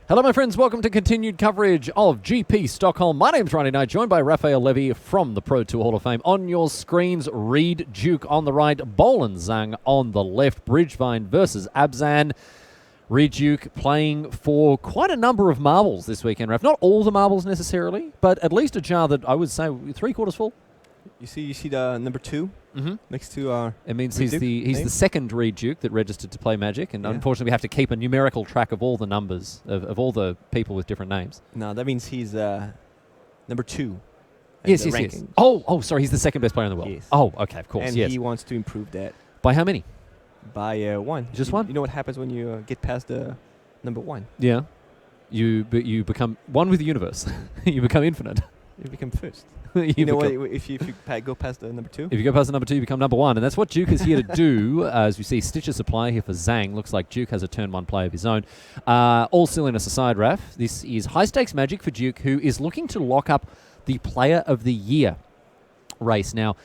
Hello, my friends. Welcome to continued coverage of GP Stockholm. My name's Ronnie Knight, joined by Raphael Levy from the Pro Tour Hall of Fame. On your screens, Reed Duke on the right, Bolen Zhang on the left. Bridgevine versus Abzan. Reed Duke playing for quite a number of marbles this weekend, Raph. Not all the marbles necessarily, but at least a jar that I would say 3/4 full. You see the number 2 next to it means Reed he's the second Reed Duke that registered to play Magic, and unfortunately we have to keep a numerical track of all the numbers of all the people with different names. No, that means he's number 2. Yes. Oh, sorry, he's the second best player in the world. Yes. Oh, okay, of course. And yes. he wants to improve that. By how many? By 1. Just one? You know what happens when you get past the number 1? Yeah. You become one with the universe. You become infinite. You become first. you know what? If you go past the number 2? If you go past the number 2, you become number 1. And that's what Duke is here to do. As we see, Stitcher Supply here for Zhang. Looks like Duke has a turn 1 play of his own. All silliness aside, Raph, this is high-stakes Magic for Duke, who is looking to lock up the Player of the Year race. Now,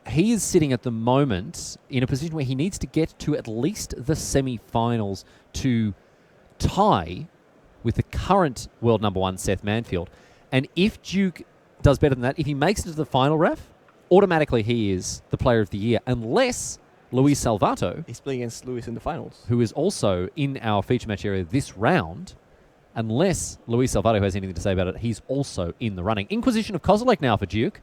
he is sitting at the moment in a position where he needs to get to at least the semi-finals to tie with the current world number 1, Seth Manfield. And if Duke does better than that, if he makes it to the final, Ref, automatically he is the Player of the Year, unless Luis Salvatto... He's playing against Luis in the finals. ...who is also in our feature match area this round, unless Luis Salvatto has anything to say about it, he's also in the running. Inquisition of Kozilek now for Duke,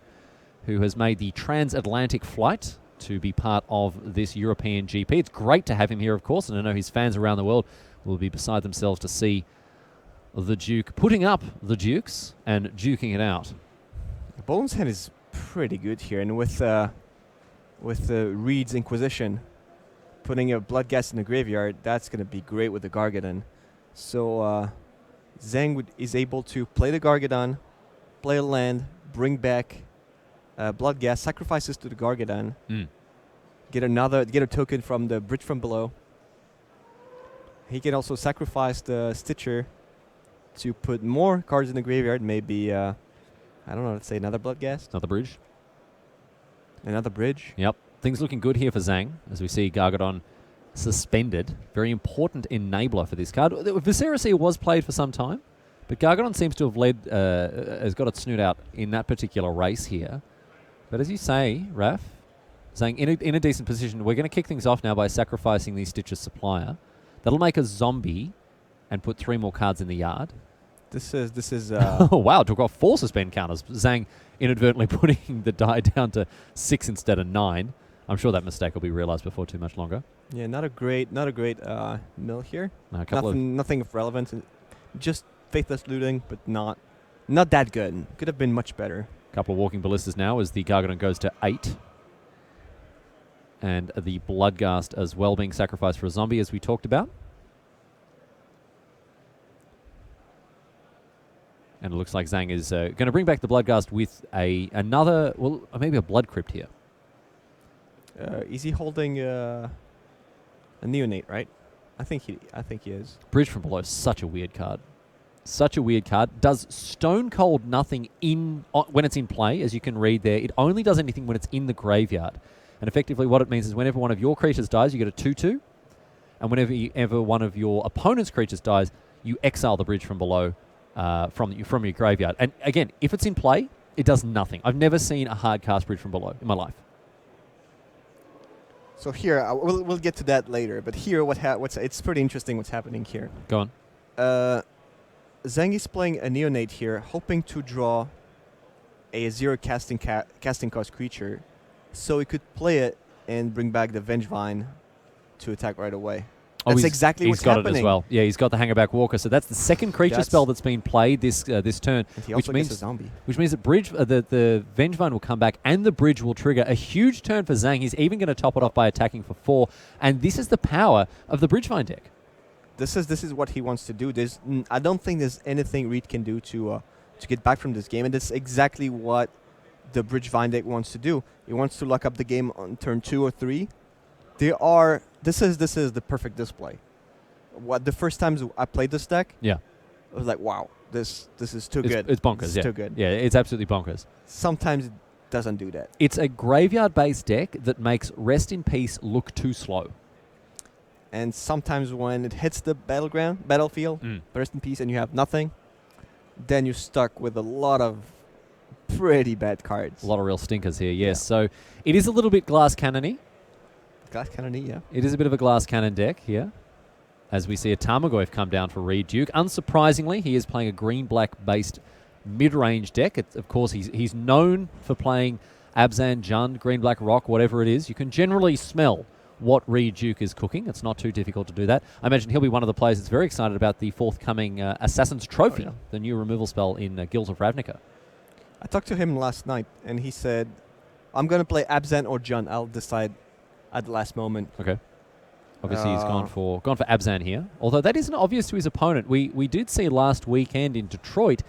who has made the transatlantic flight to be part of this European GP. It's great to have him here, of course, and I know his fans around the world will be beside themselves to see the Duke putting up the Dukes and duking it out. Bolen's hand is pretty good here, and with Reed's Inquisition, putting a Bloodghast in the graveyard, that's going to be great with the Gargadon. So Zhang is able to play the Gargadon, play a land, bring back Bloodghast, sacrifices to the Gargadon, get a token from the Bridge from Below. He can also sacrifice the Stitcher to put more cards in the graveyard. Maybe, I don't know, let's say another Bloodghast. Another bridge. Another bridge. Yep. Things looking good here for Zhang, as we see Gargadon suspended. Very important enabler for this card. Viserys was played for some time, but Gargadon seems to have has got its snoot out in that particular race here. But as you say, Raph, Zhang in a decent position. We're going to kick things off now by sacrificing the Stitcher Supplier. That'll make a zombie and put 3 more cards in the yard. This is oh, wow. Took off 4 suspend counters. Zhang inadvertently putting the die down to 6 instead of 9. I'm sure that mistake will be realized before too much longer. Yeah, not a great mill here. Nothing of relevance. Just faithless looting, but not that good. Could have been much better. Couple of walking ballistas now as the Gargadon goes to 8. And the Bloodghast as well being sacrificed for a zombie, as we talked about. And it looks like Zhang is going to bring back the Bloodghast with another, well, maybe a Blood Crypt here. Is he holding a Neonate, right? I think he is. Bridge from Below, such a weird card. Such a weird card. Does Stone Cold nothing when it's in play, as you can read there. It only does anything when it's in the graveyard. And effectively what it means is whenever one of your creatures dies, you get a 2/2. And whenever one of your opponent's creatures dies, you exile the Bridge from Below from your graveyard. And again, if it's in play, it does nothing. I've never seen a hard cast Bridge from Below in my life. So here, we'll get to that later. But here, it's pretty interesting what's happening here. Go on. Zhang is playing a Neonate here, hoping to draw a 0 casting cost creature, so he could play it and bring back the Vengevine to attack right away. That's exactly what's happening. He's got it as well. Yeah, he's got the Hangerback Walker. So that's the second creature spell that's been played this turn. And he also gets a zombie. Which means that the Vengevine will come back and the Bridge will trigger a huge turn for Zhang. He's even going to top it off by attacking for 4. And this is the power of the Bridgevine deck. This is what he wants to do. I don't think there's anything Reed can do to get back from this game. And that's exactly what the Bridgevine deck wants to do. He wants to lock up the game on turn 2 or 3. This is the perfect display. The first times I played this deck, I was like, wow, this is too good. It's bonkers. It's too good. Yeah, it's absolutely bonkers. Sometimes it doesn't do that. It's a graveyard-based deck that makes Rest in Peace look too slow. And sometimes when it hits the battlefield, burst in peace, and you have nothing, then you're stuck with a lot of pretty bad cards. A lot of real stinkers here, yes. Yeah. So it is a little bit glass cannon-y. Glass cannon, yeah. It is a bit of a glass cannon deck here, as we see a Tarmogoyf come down for Reed Duke. Unsurprisingly, he is playing a green-black-based mid-range deck. Of course, he's known for playing Abzan, Jund, green-black rock, whatever it is. You can generally smell what Reed Duke is cooking. It's not too difficult to do that. I imagine he'll be one of the players that's very excited about the forthcoming Assassin's Trophy, the new removal spell in Guild of Ravnica. I talked to him last night, and he said, I'm going to play Abzan or Jund. I'll decide at the last moment. Okay. Obviously, he's gone for Abzan here. Although that isn't obvious to his opponent. We did see last weekend in Detroit,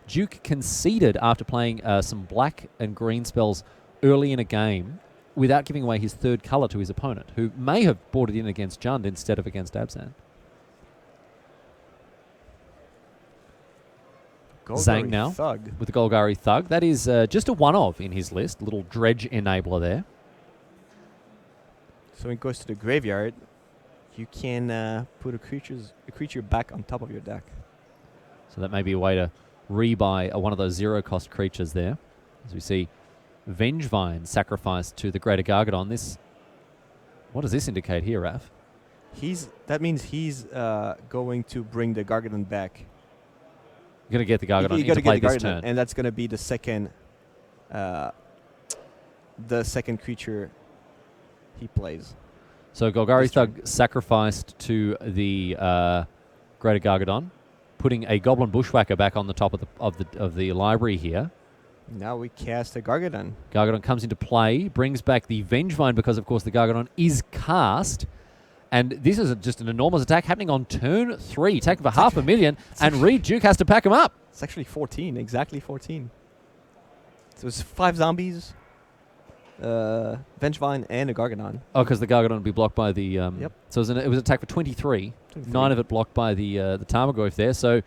Duke conceded after playing some black and green spells early in a game without giving away his third colour to his opponent, who may have brought it in against Jund instead of against Abzan. Zhang now Thug. with the Golgari Thug. That is just a one-of in his list. Little dredge enabler there. So when it goes to the graveyard, you can put a creature back on top of your deck. So that may be a way to rebuy one of those zero-cost creatures there. As we see Vengevine sacrificed to the Greater Gargadon. What does this indicate here, Raf? That means he's going to bring the Gargadon back. You're going to get the Gargadon You got into to play get the this Gargadon, turn. and that's going to be the second creature he plays. So Golgari This turn. Thug sacrificed to the Greater Gargadon, putting a Goblin Bushwhacker back on the top of the library here. Now we cast a Gargadon. Gargadon comes into play, brings back the Vengevine because, of course, the Gargadon is cast. And this is just an enormous attack happening on turn 3, attacking for 500,000, and Reed Duke has to pack him up. It's actually 14, exactly 14. So it's 5 zombies, Vengevine, and a Gargadon. Oh, because the Gargadon would be blocked by the... Yep. So it was an attack for 23. 9 of it blocked by the Tarmogoyf there. So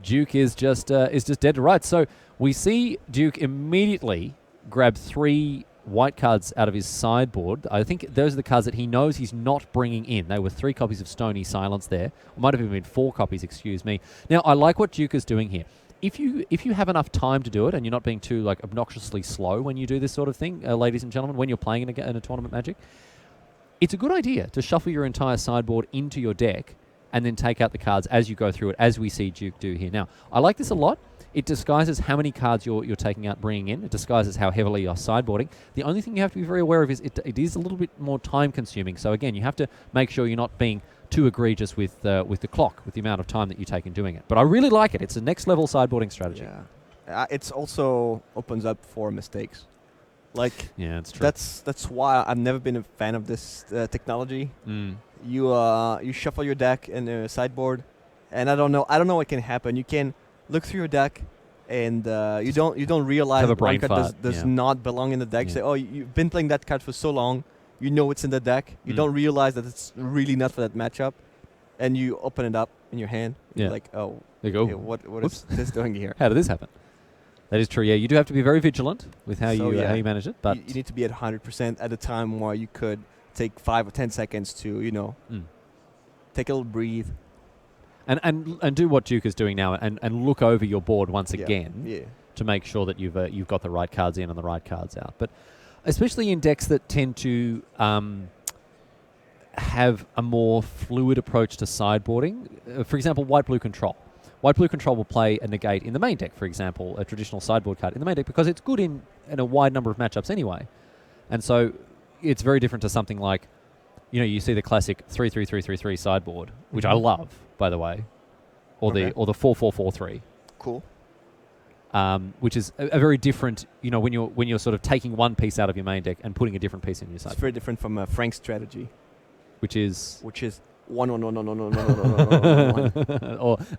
Duke is just dead to rights. So we see Duke immediately grab 3 white cards out of his sideboard. I think those are the cards that he knows he's not bringing in. They were 3 copies of Stony Silence there. It might have even been 4 copies, excuse me. Now, I like what Duke is doing here. If you have enough time to do it and you're not being too obnoxiously slow when you do this sort of thing, ladies and gentlemen, when you're playing in a tournament Magic, it's a good idea to shuffle your entire sideboard into your deck and then take out the cards as you go through it, as we see Duke do here. Now, I like this a lot. It disguises how many cards you're taking out, bringing in. It disguises how heavily you're sideboarding. The only thing you have to be very aware of is it is a little bit more time-consuming. So again, you have to make sure you're not being too egregious with the clock, with the amount of time that you take in doing it. But I really like it. It's a next-level sideboarding strategy. Yeah, it's also opens up for mistakes. Yeah, it's true. That's why I've never been a fan of this technology. You shuffle your deck in a sideboard, and I don't know what can happen. You can look through your deck, and you don't realize Have a that one brain card fart, does not belong in the deck. Yeah. Say, oh, you've been playing that card for so long, you know it's in the deck. You don't realize that it's really not for that matchup, and you open it up in your hand. Yeah. You're like, oh, There you go. okay, what is this doing here? How did this happen? That is true. Yeah, you do have to be very vigilant with how So, you manage it. But you need to be at 100% at a time where you could take 5 or 10 seconds to take a little breathe. And do what Duke is doing now and look over your board once again Yeah. to make sure that you've got the right cards in and the right cards out. But especially in decks that tend to have a more fluid approach to sideboarding. For example, White-Blue Control. White-Blue Control will play a negate in the main deck, for example, a traditional sideboard card in the main deck, because it's good in a wide number of matchups anyway. And so it's very different to something like, you see the classic 3-3-3-3-3 sideboard, which I love, by the way, or the 4-4-4-3. Cool. Which is a very different, when you're sort of taking one piece out of your main deck and putting a different piece in your sideboard. It's very different from Frank's strategy, which is 1. or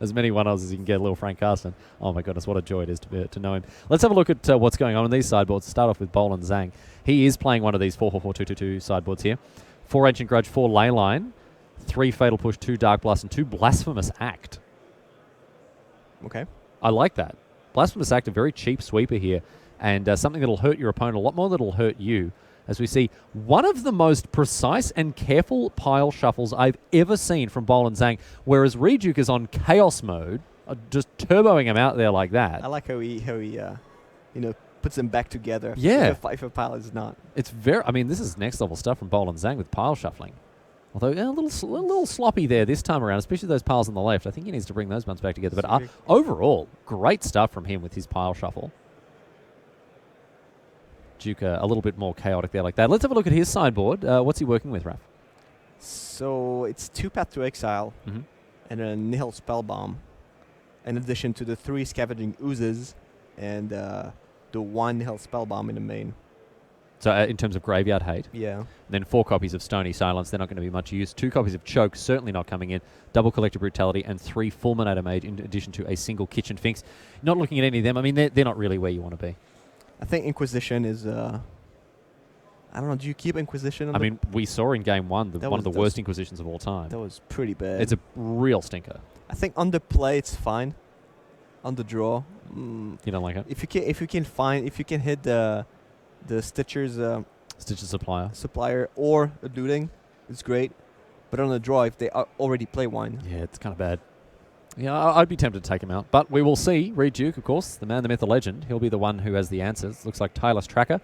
as many 1-0s as you can get, little Frank Carson. Oh my goodness, what a joy it is to know him. Let's have a look at what's going on in these sideboards. Start off with Bolan Zhang. He is playing one of these 4-4-4-2-2-2 sideboards here. 4 Ancient Grudge, 4 Leyline, 3 Fatal Push, 2 Dark Blast, and 2 Blasphemous Act. Okay. I like that. Blasphemous Act, a very cheap sweeper here, and something that'll hurt your opponent a lot more than it'll hurt you. as we see one of the most precise and careful pile shuffles I've ever seen from Bowl and Zhang, whereas Reduke is on chaos mode, just turboing him out there like that. I like how he puts them back together. Yeah. If a pile is not. It's very. I mean, this is next level stuff from Bowl and Zhang with pile shuffling. Although a little sloppy there this time around, especially those piles on the left. I think he needs to bring those ones back together. But overall, great stuff from him with his pile shuffle. Duke a little bit more chaotic there like that. Let's have a look at his sideboard. What's he working with, Raph? So it's 2 Path to Exile and a Nihil Spellbomb, in addition to the 3 Scavenging Oozes and the 1 Nihil Spellbomb in the main. So in terms of graveyard hate. Yeah. And then 4 copies of Stony Silence. They're not going to be much use. 2 copies of Choke, certainly not coming in. Double Collective Brutality and 3 Fulminator Mage in addition to a single Kitchen Finks. Not looking at any of them. I mean, they're not really where you want to be. I think Inquisition is... I don't know. Do you keep Inquisition? I mean, we saw in Game 1 one of the worst was, Inquisitions of all time. That was pretty bad. It's a real stinker. I think on the play it's fine. On the draw, you don't like it? If you can hit the Stitcher's Stitcher supplier or a looting, it's great. But on the draw, if they already play one, yeah, it's kind of bad. Yeah, I'd be tempted to take him out, but we will see. Reed Duke, of course, the man, the myth, the legend. He'll be the one who has the answers. Looks like Tireless Tracker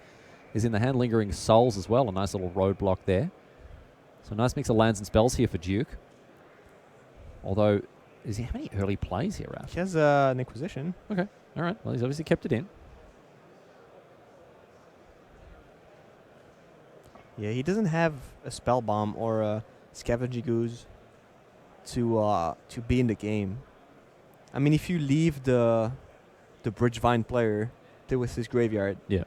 is in the hand, Lingering Souls as well. A nice little roadblock there. So a nice mix of lands and spells here for Duke. Although, does he have any early plays here, Ralph? He has an Inquisition. Okay, all right. Well, he's obviously kept it in. Yeah, he doesn't have a Spell Bomb or a Scavenging Ooze to be in the game. I mean, if you leave the Bridgevine player there with his graveyard, yeah,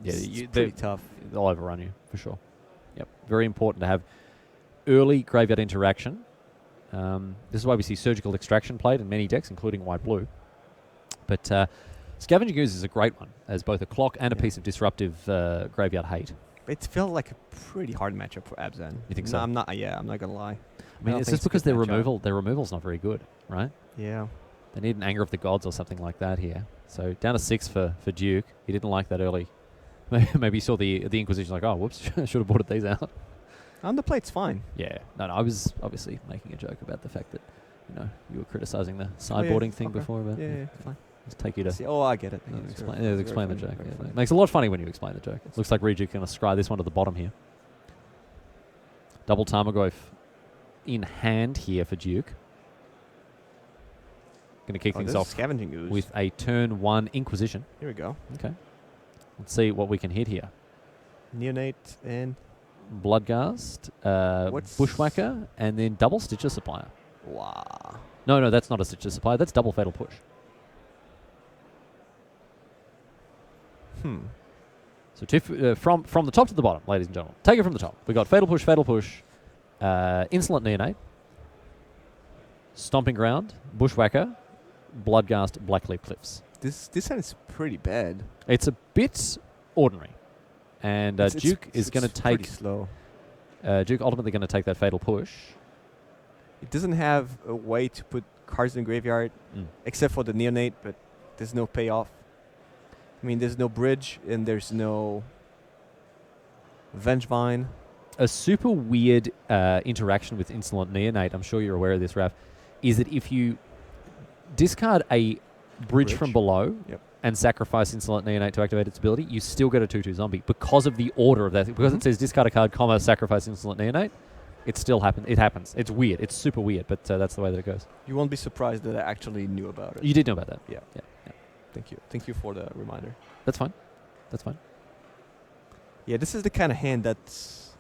it's pretty tough. They'll overrun you for sure. Yep, very important to have early graveyard interaction. This is why we see Surgical Extraction played in many decks, including white-blue. But Scavenging Ooze is a great one as both a clock and a piece of disruptive graveyard hate. It felt like a pretty hard matchup for Abzan. You think so? I'm not. Yeah, I'm not gonna lie. I mean, it's just because their removal's not very good, right? Yeah. They need an Anger of the Gods or something like that here. So down to 6 for Duke. He didn't like that early. Maybe he saw the Inquisition like, oh, whoops, should have bought these out. On the play, it's fine. Yeah. No, I was obviously making a joke about the fact that, you were criticizing the sideboarding thing before. But yeah, fine. Let's take you to... See, I get it. Explain the joke. Yeah, it makes a lot funny when you explain the joke. Looks like Reduke going to scry this one to the bottom here. Double Tarmogoyf in hand here for Duke. Going to kick things off Scavenging Ooze with a turn 1 Inquisition. Here we go. Okay. Let's see what we can hit here. Neonate and... Bloodghast, Bushwhacker, and then double Stitcher Supplier. Wow. No, that's not a Stitcher Supplier. That's double Fatal Push. So from the top to the bottom, ladies and gentlemen. Take it from the top. We got Fatal Push, Insolent Neonate, Stomping Ground, Bushwhacker, Bloodghast, Blackleaf Cliffs. This hand is pretty bad. It's a bit ordinary. And Duke is going to take... slow. Duke ultimately going to take that Fatal Push. It doesn't have a way to put cards in the graveyard, except for the Neonate, but there's no payoff. I mean, there's no bridge, and there's no Vengevine. A super weird interaction with Insolent Neonate, I'm sure you're aware of this, Raph, is that if you discard a bridge from below and sacrifice Insolent Neonate to activate its ability, you still get a 2/2 zombie because of the order of that. Because it says discard a card, sacrifice Insolent Neonate, it still happens. It happens. It's weird. It's super weird, but that's the way that it goes. You won't be surprised that I actually knew about it. You did know about that? Yeah. Thank you. Thank you for the reminder. That's fine. Yeah, this is the kind of hand that's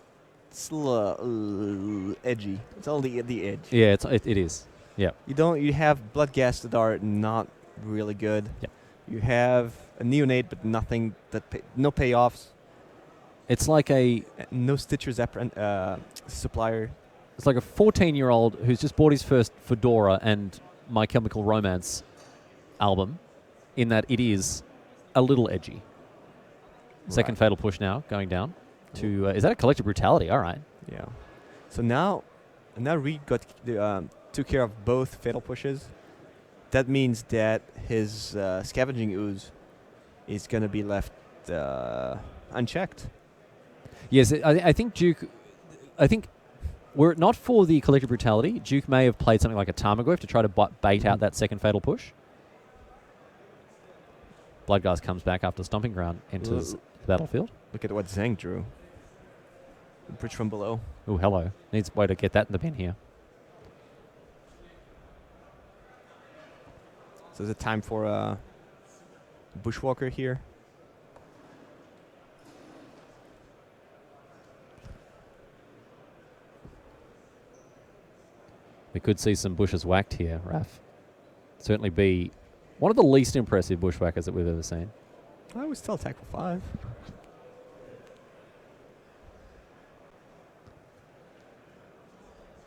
a little edgy. It's only at the edge. Yeah, it is. Yeah. You have Bloodghast that are not really good. Yeah. You have a Neonate, but nothing no payoffs. It's like no Stitcher's supplier. It's like a 14-year-old who's just bought his first Fedora and My Chemical Romance album, in that it is a little edgy. Second Fatal Push now, going down to... is that a Collective Brutality? All right. Yeah. So now Reed took care of both Fatal Pushes. That means that his Scavenging Ooze is going to be left unchecked. Yes, I think Duke. I think were it not for the collective brutality, Duke may have played something like a Tarmogoyf to try to bait out that second fatal push. Bloodghast comes back after stomping ground, enters the battlefield. Look at what Zhang drew. Bridge from below. Oh, hello. Needs a way to get that in the bin here. So is it time for a Bushwalker here? We could see some bushes whacked here, Raf. Certainly be one of the least impressive bushwhackers that we've ever seen. I would still attack for 5.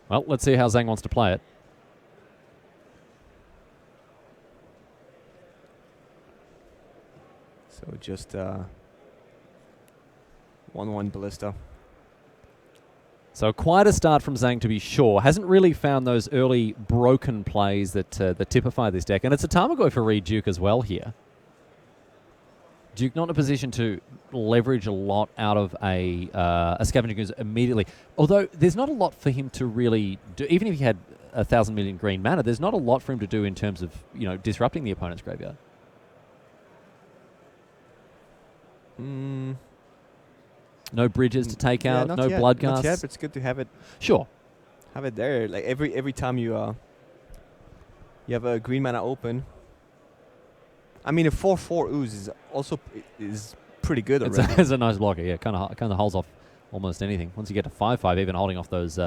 Well, let's see how Zhang wants to play it. So just 1-1 Ballista. So quite a start from Zhang, to be sure. Hasn't really found those early broken plays that that typify this deck. And it's a Tarmogoyf for Reed Duke as well here. Duke not in a position to leverage a lot out of a Scavenging Ooze immediately. Although there's not a lot for him to really do. Even if he had 1,000 million green mana, there's not a lot for him to do in terms of, you know, disrupting the opponent's graveyard. No bridges to take out, no Bloodghast. Not yet, but it's good to have it. Sure. Have it there. Like every time you have a green mana open. I mean, a 4/4 ooze is also pretty good already. It's a nice blocker. Yeah, kind of holds off almost anything. Once you get to 5/5, even holding off those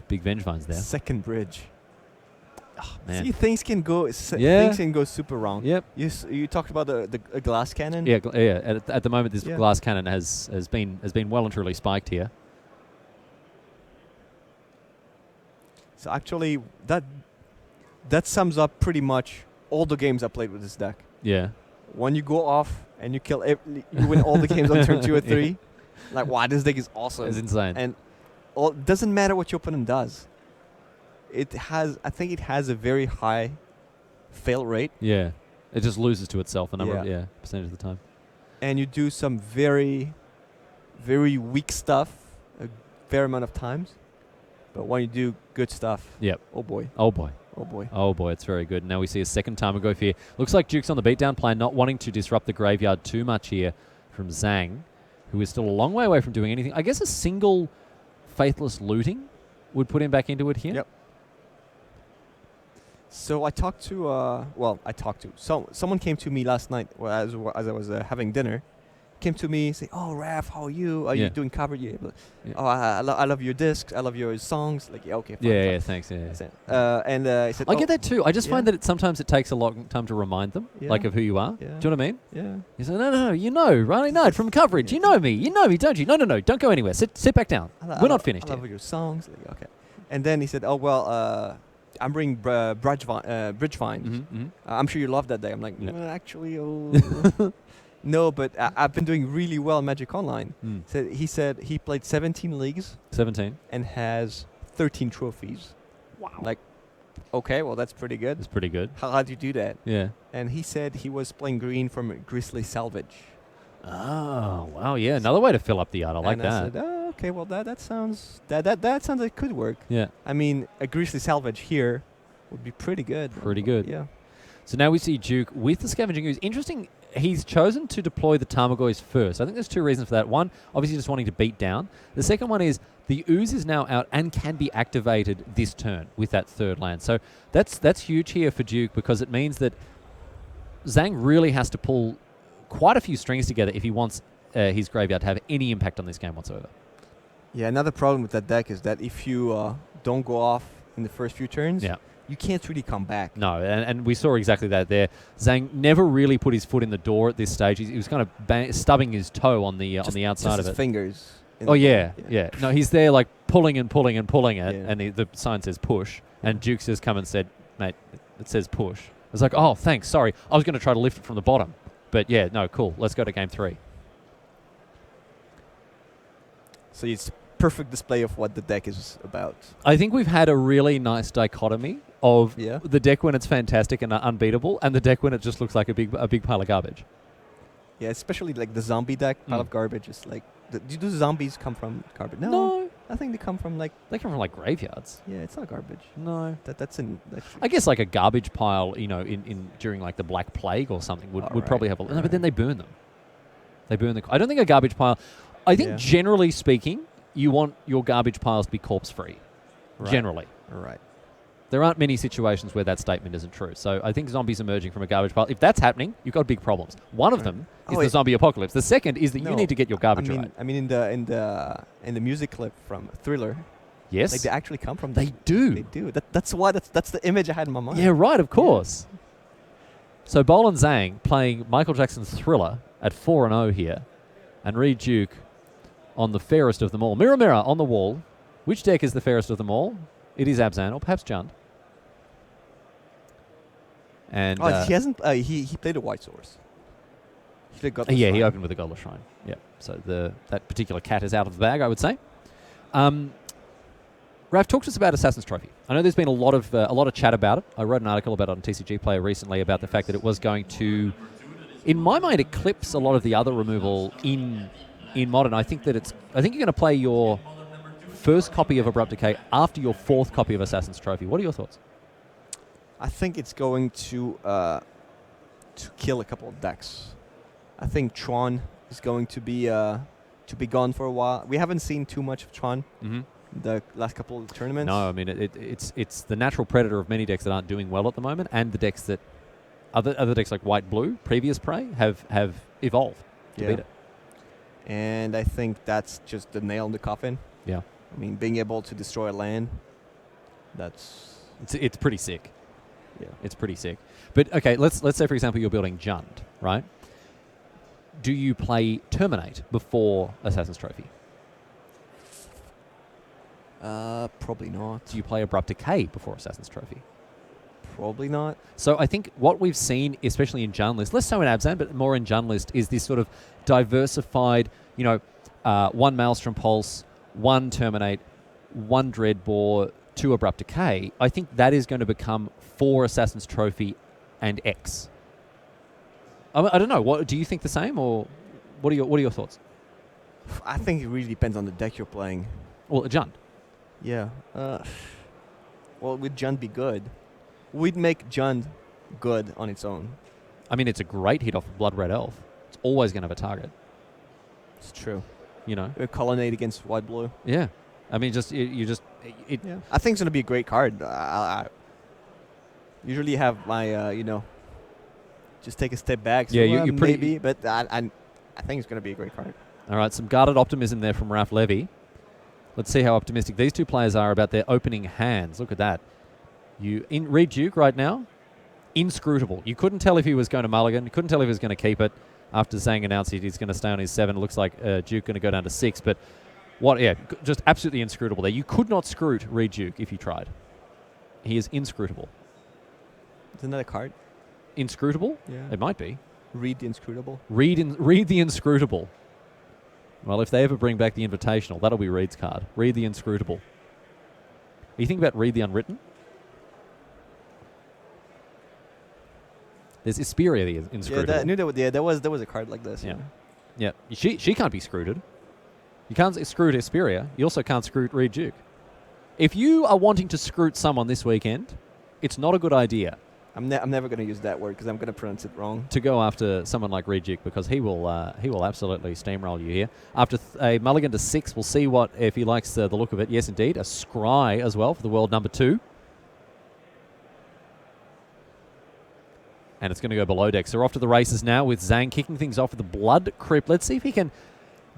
big Venge Vines there. Second bridge. Oh, man. See, things can go super wrong. Yep. You talked about the glass cannon. Yeah, At the moment, this glass cannon has been well and truly spiked here. So actually, that sums up pretty much all the games I played with this deck. Yeah. When you go off and you kill, you win all the games on turn 2 or 3. Like, wow, this deck is awesome. It's insane. And it doesn't matter what your opponent does. I think it has a very high fail rate. Yeah. It just loses to itself a number of percentage of the time. And you do some very, very weak stuff a fair amount of times. But when you do good stuff, oh boy. Oh boy. Oh boy. Oh boy, it's very good. Now we see a second Tarmogoyf here. Looks like Duke's on the beatdown plan, not wanting to disrupt the graveyard too much here from Zhang, who is still a long way away from doing anything. I guess a single Faithless Looting would put him back into it here. Yep. So I talked to, someone came to me last night as I was having dinner. Came to me, say, "Oh, Raph, how are you? Are you doing coverage? Yeah. Oh, I love your discs. I love your songs." Like, okay, fine. Thanks. Yeah. And he said, I get that too. I just find that sometimes it takes a long time to remind them, like, of who you are. Yeah. Do you know what I mean? Yeah. You say, no, you know, Riley Knight from coverage. You know me, don't you? No, don't go anywhere. Sit back down. We're not finished I love your songs. Like, okay. And then he said, "Oh well, I'm bringing Bridge Vines. Mm-hmm. I'm sure you love that day." I'm like, Yeah. "Well, actually, no, but I've been doing really well in Magic Online." So he said he played 17 leagues 17. and has 13 trophies. Wow. Like, okay, well, that's pretty good. That's pretty good. How do you do that? Yeah. And he said he was playing green from Grizzly Salvage. Oh, wow, yeah. Another way to fill up the yard. I like and that. I said, "Oh, okay, well, that sounds that sounds like it could work." Yeah. I mean, a Grizzly Salvage here would be pretty good. Pretty good. Yeah. So now we see Duke with the Scavenging Ooze. Interesting, he's chosen to deploy the Tarmogoyfs first. I think there's two reasons for that. One, obviously just wanting to beat down. The second one is the Ooze is now out and can be activated this turn with that third land. So that's huge here for Duke, because it means that Zhang really has to pull quite a few strings together if he wants his graveyard to have any impact on this game whatsoever. Yeah, another problem with that deck is that if you don't go off in the first few turns, you can't really come back. No, and we saw exactly that there. Zhang never really put his foot in the door at this stage. He was kind of stubbing his toe on the outside of his it. fingers. Oh yeah. No, he's there like pulling and pulling and pulling it, and the sign says push, and Duke's just come and said, "Mate, it says push." I was like, "Oh, thanks. Sorry, I was going to try to lift it from the bottom." But yeah, no, cool. Let's go to game 3. So it's perfect display of what the deck is about. I think we've had a really nice dichotomy of the deck when it's fantastic and unbeatable, and the deck when it just looks like a big pile of garbage. Yeah, especially like the zombie deck, pile of garbage is like. Do zombies come from garbage? No. I think they come from like. They come from like graveyards. Yeah, it's not garbage. No. That's in. I guess like a garbage pile, in during like the Black Plague or something would probably have a. No, but then they burn them. They burn the. I don't think a garbage pile. I think generally speaking, you want your garbage piles to be corpse free. Right. Generally. Right. There aren't many situations where that statement isn't true. So I think zombies emerging from a garbage pile, if that's happening, you've got big problems. One of them is the zombie apocalypse. The second is that you need to get your garbage right. I mean, in the music clip from Thriller, yes, like they actually come from. They do. They do. That's why. That's the image I had in my mind. Yeah, right. Of course. Yeah. So Bolan Zhang playing Michael Jackson's Thriller at 4-0 here, and Reed Duke on the fairest of them all. Mirror, mirror on the wall, which deck is the fairest of them all? It is Abzan or perhaps Jund. And he hasn't. He played a White Source. He opened with a Godless Shrine. Yeah. So that particular cat is out of the bag, I would say. Raf, talk to us about Assassin's Trophy. I know there's been a lot of chat about it. I wrote an article about it on TCG Player recently about the fact that it was going to, in my mind, eclipse a lot of the other removal in Modern. I think you're going to play your first copy of Abrupt Decay after your fourth copy of Assassin's Trophy. What are your thoughts? I think it's going to kill a couple of decks. I think Tron is going to be gone for a while. We haven't seen too much of Tron the last couple of tournaments. No, I mean it's the natural predator of many decks that aren't doing well at the moment, and the decks that other decks like White Blue, previous Prey, have evolved to beat it. And I think that's just the nail in the coffin. Yeah. I mean, being able to destroy a land, it's pretty sick. Yeah, it's pretty sick. But okay, let's say for example you're building Jund, right? Do you play Terminate before Assassin's Trophy? Probably not. Do you play Abrupt Decay before Assassin's Trophy? Probably not. So I think what we've seen, especially in Jund list, less so in Abzan, but more in Jund list, is this sort of diversified, one Maelstrom Pulse, one Terminate, one Dreadbore, two Abrupt Decay. I think that is going to become 4 Assassin's Trophy and X. I don't know. What do you think the same, or what are your thoughts? I think it really depends on the deck you're playing. Well, Jund. Yeah. Well, would Jund be good? We'd make Jund good on its own. I mean, it's a great hit off Blood Red Elf. It's always going to have a target. It's true. Colonnade against White Blue. Yeah. I mean, Yeah. I think it's going to be a great card. I usually have my, just take a step back. So yeah, you're pretty... Maybe, but I think it's going to be a great card. All right, some guarded optimism there from Ralph Levy. Let's see how optimistic these two players are about their opening hands. Look at that. Reed Duke right now, inscrutable. You couldn't tell if he was going to mulligan. You couldn't tell if he was going to keep it. After Zhang announced he's going to stay on his 7, it looks like Duke going to go down to 6. But just absolutely inscrutable there. You could not scrut Reed Duke if you tried. He is inscrutable. Isn't that a card? Inscrutable? Yeah. It might be. Read the Inscrutable. Read the Inscrutable. Well, if they ever bring back the Invitational, that'll be Reed's card. Read the Inscrutable. You think about Read the Unwritten? There's Isperia the Inscrutable. Yeah, I knew there was a card like this. Yeah. She can't be screwed. You can't screw Isperia. You also can't screw Reed Duke. If you are wanting to screw someone this weekend, it's not a good idea. I'm never going to use that word because I'm going to pronounce it wrong. To go after someone like Reed Duke, because he will absolutely steamroll you here. After a mulligan to 6, we'll see if he likes the look of it. Yes, indeed. A scry as well for the world number 2. And it's going to go below deck. So we're off to the races now with Zhang kicking things off with the Blood Crypt. Let's see if he can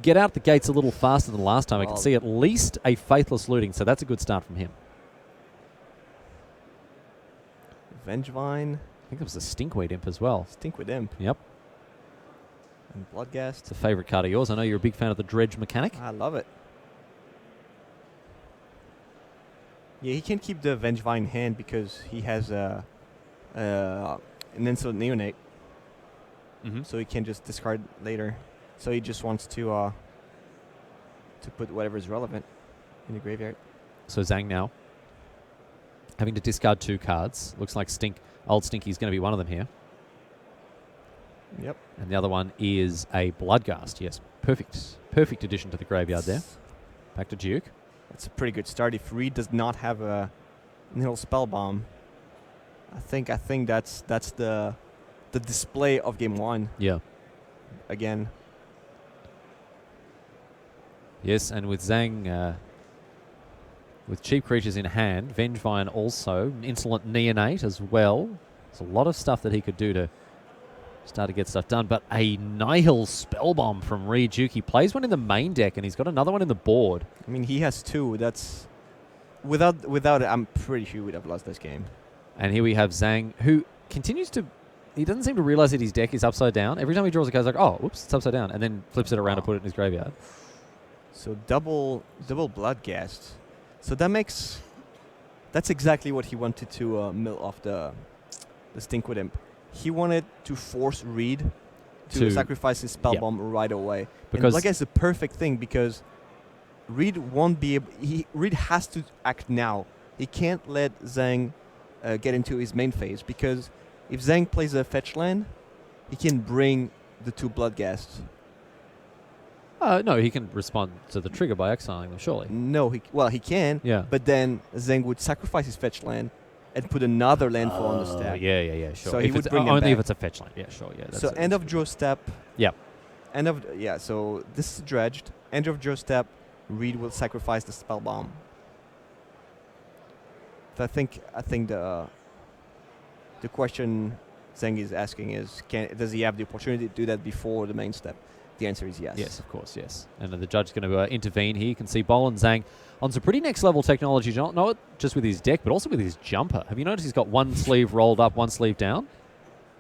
get out the gates a little faster than last time. I can see at least a Faithless Looting, so that's a good start from him. Vengevine. I think it was a Stinkweed Imp as well. Stinkweed Imp. Yep. And Bloodghast. It's a favourite card of yours. I know you're a big fan of the Dredge mechanic. I love it. Yeah, he can keep the Vengevine in hand because he has an Insult Neonate. So he can just discard later. So he just wants to put whatever is relevant in the graveyard. So Zhang now having to discard 2 cards. Looks like Old Stinky's going to be one of them here. Yep. And the other one is a Bloodghast. Yes, perfect addition to the graveyard there. Back to Duke. That's a pretty good start. If Reed does not have a nil spell bomb, I think that's the display of game one. Yeah. Again. Yes, and with Zhang, with cheap creatures in hand, Vengevine also, Insolent Neonate as well. There's a lot of stuff that he could do to start to get stuff done. But a Nihil Spellbomb from Reed Duke. He plays one in the main deck, and he's got another one in the board. I mean, he has two. That's without it, I'm pretty sure we'd have lost this game. And here we have Zhang, who continues to... He doesn't seem to realize that his deck is upside down. Every time he draws a card, he's like, oh, whoops, it's upside down. And then flips it around to put it in his graveyard. So double Bloodghast. So that's exactly what he wanted to mill off the Stinkwood Imp. He wanted to force Reed to sacrifice his spell bomb right away. Because Bloodghast is the perfect thing because Reed won't be able... Reed has to act now. He can't let Zhang get into his main phase because if Zhang plays a fetch land, he can bring the two Bloodghasts. No, he can respond to the trigger by exiling them, surely. No, he can. Yeah. But then Zhang would sacrifice his fetch land and put another landfall on the stack. Yeah, sure. So he would bring only back. if it's a fetch land. Yeah, sure. Yeah. So end of draw step. Yeah. So this is dredged. End of draw step. Reed will sacrifice the spell bomb. So I think the question Zhang is asking is, does he have the opportunity to do that before the main step? The answer is yes. Yes, of course, yes. And the judge is going to intervene here. You can see Bolan Zhang on some pretty next-level technology, not just with his deck, but also with his jumper. Have you noticed he's got one sleeve rolled up, one sleeve down?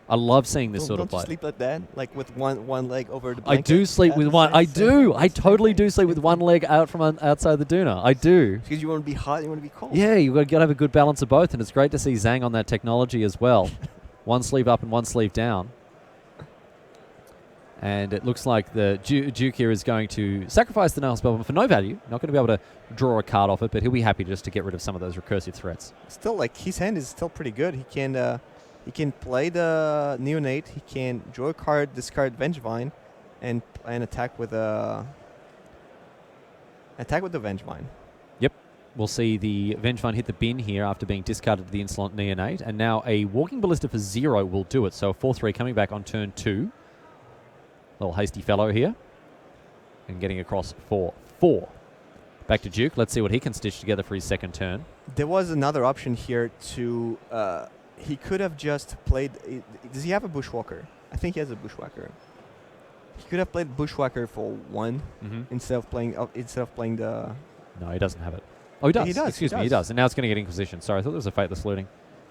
I love seeing this sort of play. Don't you sleep like that? Like with one leg over the blanket? I do sleep with one. I do. I totally do sleep with one leg out from outside the doona. I do. Because you want to be hot, you want to be cold. Yeah, you've got to have a good balance of both, and it's great to see Zhang on that technology as well. One sleeve up and one sleeve down. And it looks like the Duke here is going to sacrifice the Nihil Spellbomb for no value. Not going to be able to draw a card off it, but he'll be happy just to get rid of some of those recursive threats. Still, like, his hand is still pretty good. He can play the Neonate. He can draw a card, discard Vengevine, and attack with the Vengevine. Yep. We'll see the Vengevine hit the bin here after being discarded to the Insolent Neonate. And now a Walking Ballista for 0 will do it. So a 4-3 coming back on turn 2. Little hasty fellow here. And getting across for 4. Back to Duke. Let's see what he can stitch together for his second turn. There was another option here to... he could have just played... Does he have a Bushwhacker? I think he has a Bushwhacker. He could have played Bushwhacker for 1 instead of playing the... No, he doesn't have it. Oh, he does. He does. Excuse me, he does. And now it's going to get Inquisition. Sorry, I thought there was a Fateless Looting.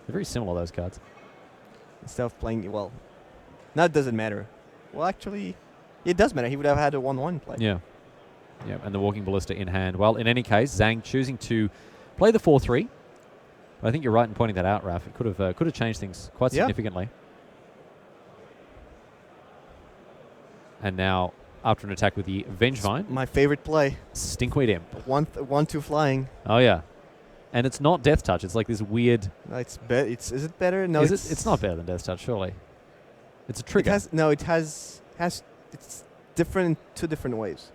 They're very similar, those cards. Instead of playing... Well, now it doesn't matter. Well, actually, it does matter. He would have had a 1-1 play. Yeah. Yeah, and the Walking Ballista in hand. Well, in any case, Zhang choosing to play the 4-3. But I think you're right in pointing that out, Raph. It could have changed things quite significantly. And now, after an attack with the Vengevine, my favorite play. Stinkweed Imp. 1-2 flying. Oh, yeah. And it's not Death Touch. It's like this weird... No, is it better? No, it's not better than Death Touch, surely. It's a trigger. It's different in 2 different ways.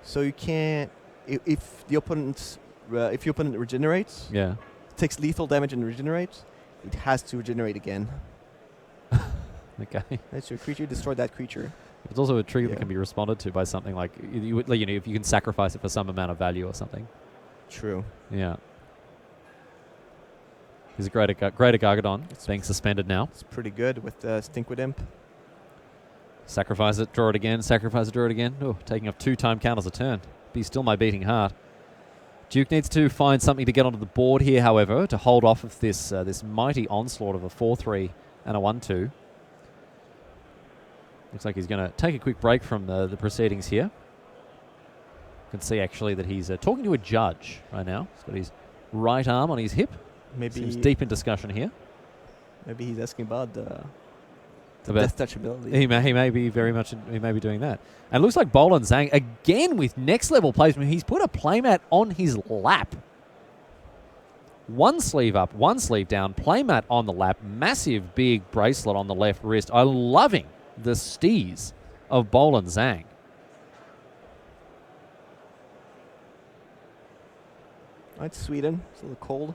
So you can't... If the opponent regenerates... Yeah. Takes lethal damage and regenerates, it has to regenerate again. Okay. That's your creature. Destroy that creature. It's also a trigger that can be responded to by something like if you can sacrifice it for some amount of value or something. True. Yeah. He's a greater Gargadon. It's being suspended now. It's pretty good with the Stinkwood Imp. Sacrifice it, draw it again. Sacrifice it, draw it again. Oh, taking off 2 time counters a turn. Be still my beating heart. Duke needs to find something to get onto the board here, however, to hold off of this this mighty onslaught of a 4-3 and a 1-2. Looks like he's going to take a quick break from the proceedings here. You can see actually that he's talking to a judge right now. He's got his right arm on his hip. Maybe seems deep in discussion here. Maybe he's asking about the Death Touch ability. He may be doing that. And it looks like Bolan Zhang again with next level placement. He's put a playmat on his lap. 1 sleeve up, 1 sleeve down, playmat on the lap, massive big bracelet on the left wrist. I'm loving the stees of Bowl and Zhang. It's Sweden. It's a little cold.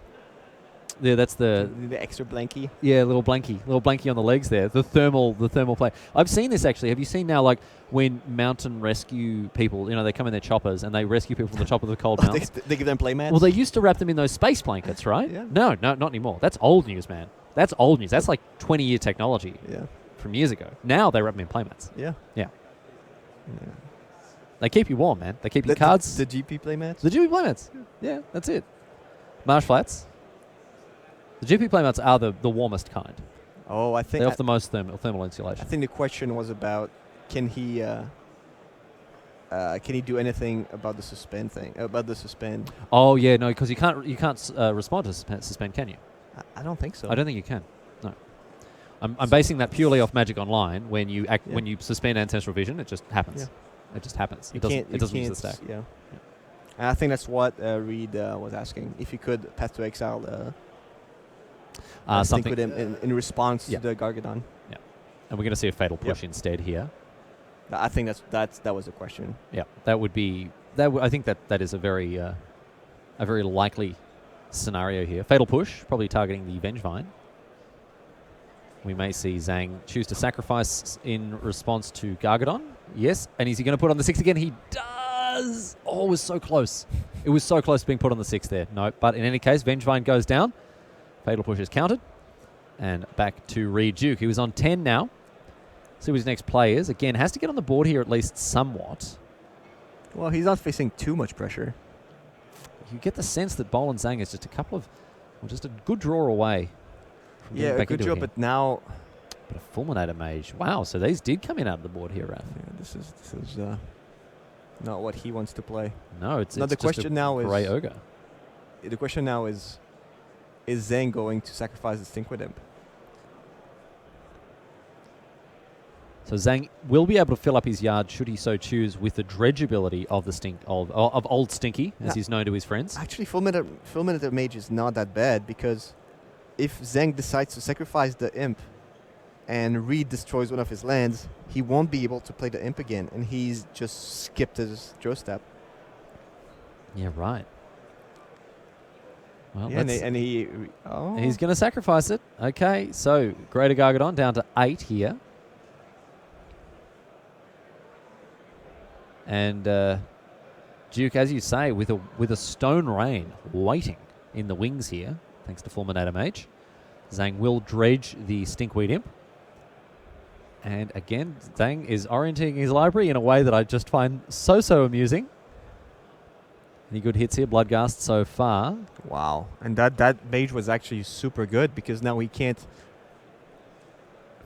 Yeah, that's the extra blankie. Yeah, little blankie on the legs there. The thermal play. I've seen this actually. Have you seen now, like when mountain rescue people, they come in their choppers and they rescue people from the top of the cold mountains? They give them play mats? Well, they used to wrap them in those space blankets, right? Yeah. No, not anymore. That's old news, man. That's old news. That's like 20-year technology from years ago. Now they wrap them in play mats. Yeah. They keep you warm, man. They keep your cards. The GP play mats? The GP play mats. Yeah, that's it. Marsh flats. The GP playmats are the warmest kind. Oh, I think they offer the most thermal insulation. I think the question was about can he do anything about the suspend thing? About the suspend? Oh yeah, no, because you can't respond to suspend, can you? I don't think so. I don't think you can. No, I'm basing that purely off Magic Online. When you when you suspend ancestral vision, it just happens. Yeah. It just happens. It doesn't use the stack. Yeah. And I think that's what Reed was asking. If you could Path to Exile. Something with him in response to the Gargadon. Yeah, and we're going to see a fatal push instead here. I think that was the question. Yeah, that would be I think that is a very likely scenario here. Fatal push, probably targeting the Vengevine. We may see Zhang choose to sacrifice in response to Gargadon. Yes, and is he going to put on the 6 again? He does. Oh, it was so close. It was so close to being put on the 6 there. No, but in any case, Vengevine goes down. Fatal push is counted. And back to Reed Duke. He was on 10 now. See what his next play is. Again, has to get on the board here at least somewhat. Well, he's not facing too much pressure. You get the sense that Bowl and Zhang is just just a good draw away. From getting back a good into draw, it but now... But a Fulminator Mage. Wow, so these did come in out of the board here, Raph. Yeah, this is not what he wants to play. No, it's the just question a now is Grey Ogre. The question now is Zhang going to sacrifice the Stinkwood Imp? So Zhang will be able to fill up his yard should he so choose with the dredge ability of the of Old Stinky, as he's known to his friends. Actually, Fulminator Mage is not that bad because if Zhang decides to sacrifice the Imp and Reed destroys one of his lands, he won't be able to play the Imp again, and he's just skipped his draw step. Yeah, right. Well, he's going to sacrifice it. Okay, so Greater Gargadon down to 8 here. And Duke, as you say, with a Stone Rain waiting in the wings here, thanks to Fulminator Mage. Zhang will dredge the Stinkweed Imp. And again, Zhang is orienting his library in a way that I just find so amusing. Any good hits here? Bloodghast so far. Wow. And that mage was actually super good because now he can't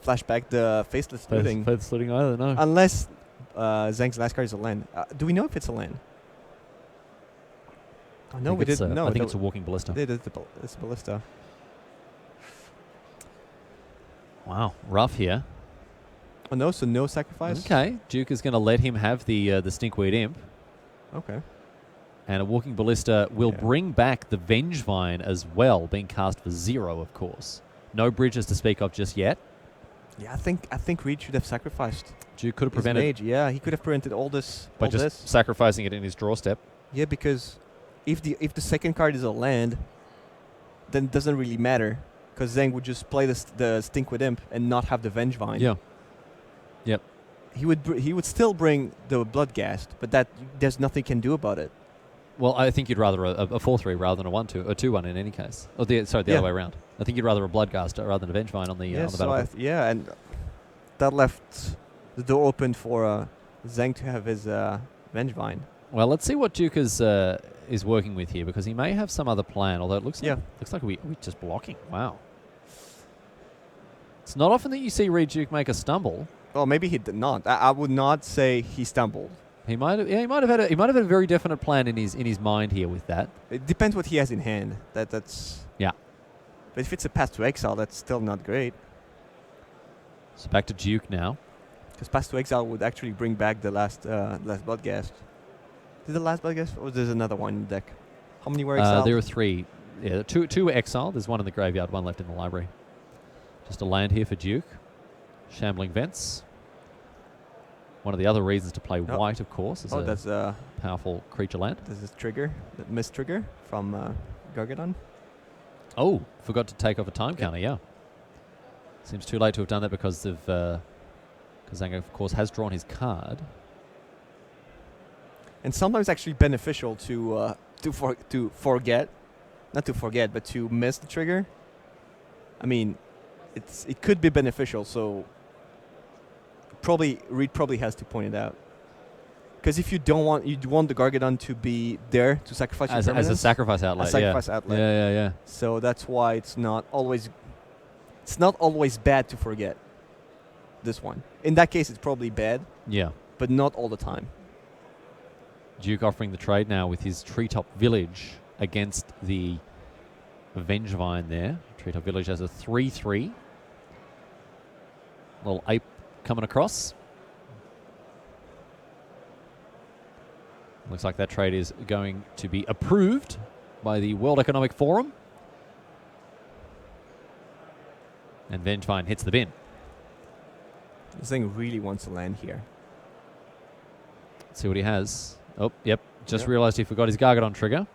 flash back the Faceless Looting. Faceless Looting either, no. Unless Zhang's last card is a land. Do we know if it's a land? Oh, no, we didn't. No, I think it's a Walking Ballista. It's a Ballista. Wow, rough here. Oh, no, so no sacrifice? Okay, Duke is going to let him have the Stinkweed Imp. Okay. And a Walking Ballista will bring back the Vengevine as well, being cast for 0, of course. No bridges to speak of just yet. Yeah, I think Reed should have sacrificed. Duke could have prevented. Mage. Yeah, he could have prevented all this. By just sacrificing it in his draw step. Yeah, because if the second card is a land, then it doesn't really matter. Because Zhang would just play the Stinkwood Imp and not have the Vengevine. Yeah. Yep. He would still bring the Bloodghast, but there's nothing he can do about it. Well, I think you'd rather a 4-3 rather than a 1-2, a 2-1 in any case. Oh, the other way around. I think you'd rather a Bloodghast rather than a Vengevine on the battlefield. And that left the door open for Zhang to have his Vengevine. Well, let's see what Duke is working with here, because he may have some other plan, although it looks like we're just blocking. Wow. It's not often that you see Reed Duke make a stumble. Oh, maybe he did not. I would not say he stumbled. He might have had a very definite plan in his mind here with that. It depends what he has in hand. That's yeah. But if it's a Path to Exile, that's still not great. So back to Duke now. Because Path to Exile would actually bring back the last Bloodghast. Did the last Bloodghast, or there's another one in the deck? How many were exiled? There are 3. Yeah, two were exiled. There's one in the graveyard, one left in the library. Just a land here for Duke. Shambling Vents. One of the other reasons to play Oh. white, of course, is Oh, a that's powerful creature land. this trigger, that miss trigger from Gargadon. Oh, forgot to take off a time Yep. counter, yeah. Seems too late to have done that because of Zang, of course, has drawn his card. And sometimes actually beneficial to forget, not to forget, but to miss the trigger. I mean, it could be beneficial. So Reed probably has to point it out. Because if you want the Gargadon to be there to sacrifice your As a permanence, sacrifice outlet, a sacrifice outlet. Yeah. So that's why it's not always bad to forget this one. In that case, it's probably bad, Yeah. but not all the time. Duke offering the trade now with his Treetop Village against the Vengevine there. Treetop Village has a 3/3. Little ape coming across. Looks like that trade is going to be approved by the World Economic Forum. And Vengevine hits the bin. This thing really wants to land here. Let's see what he has. Oh, yep. Just Yep. realized he forgot his Gargadon trigger.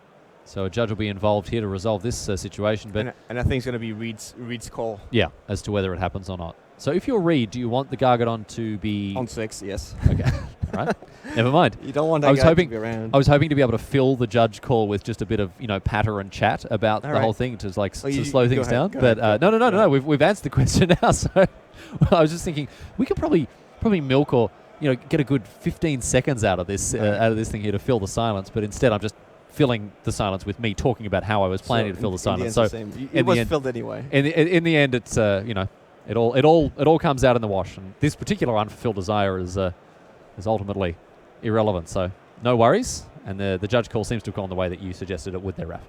So a judge will be involved here to resolve this situation. But And I think it's going to be Reed's call yeah, as to whether it happens or not. So if you're Reed, do you want the Gargadon to be... on 6. Yes. Okay. All right. Never mind. You don't want that I was guy hoping- to be around. I was hoping to be able to fill the judge call with just a bit of, patter and chat about All the right. whole thing to Oh, to you- slow go things ahead, down. go But ahead, no. We've answered the question now. So I was just thinking we could probably milk or get a good 15 seconds out of this thing here to fill the silence. But instead, I'm just filling the silence with me talking about how I was planning to fill the silence. So it was filled anyway. in the end, it's it all comes out in the wash. And this particular unfulfilled desire is ultimately irrelevant. So no worries. And the judge call seems to have gone the way that you suggested it would there, Raf.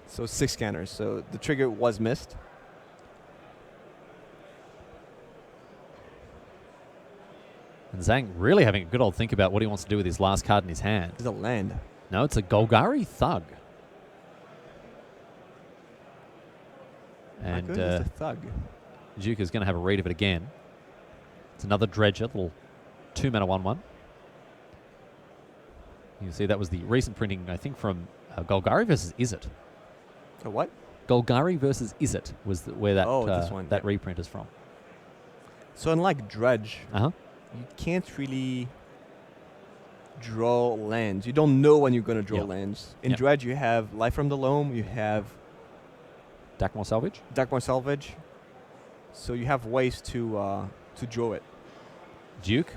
So 6 scanners. So the trigger was missed. And Zhang really having a good old think about what he wants to do with his last card in his hand. It's a land. No, it's a Golgari Thug. How And good is the thug? Duke is going to have a read of it again. It's another Dredger, little 2-mana 1/1. You can see that was the recent printing, I think, from Golgari versus Izzet. A what? Golgari versus Izzet was where that this one, that yep. reprint is from. So unlike Dredge, Uh-huh. you can't really draw lands. You don't know when you're going to draw Yep. lands. In Yep. Dredge, you have Life from the Loam, you have Dakmor Salvage. Darkmoor Salvage. So you have ways to draw it. Duke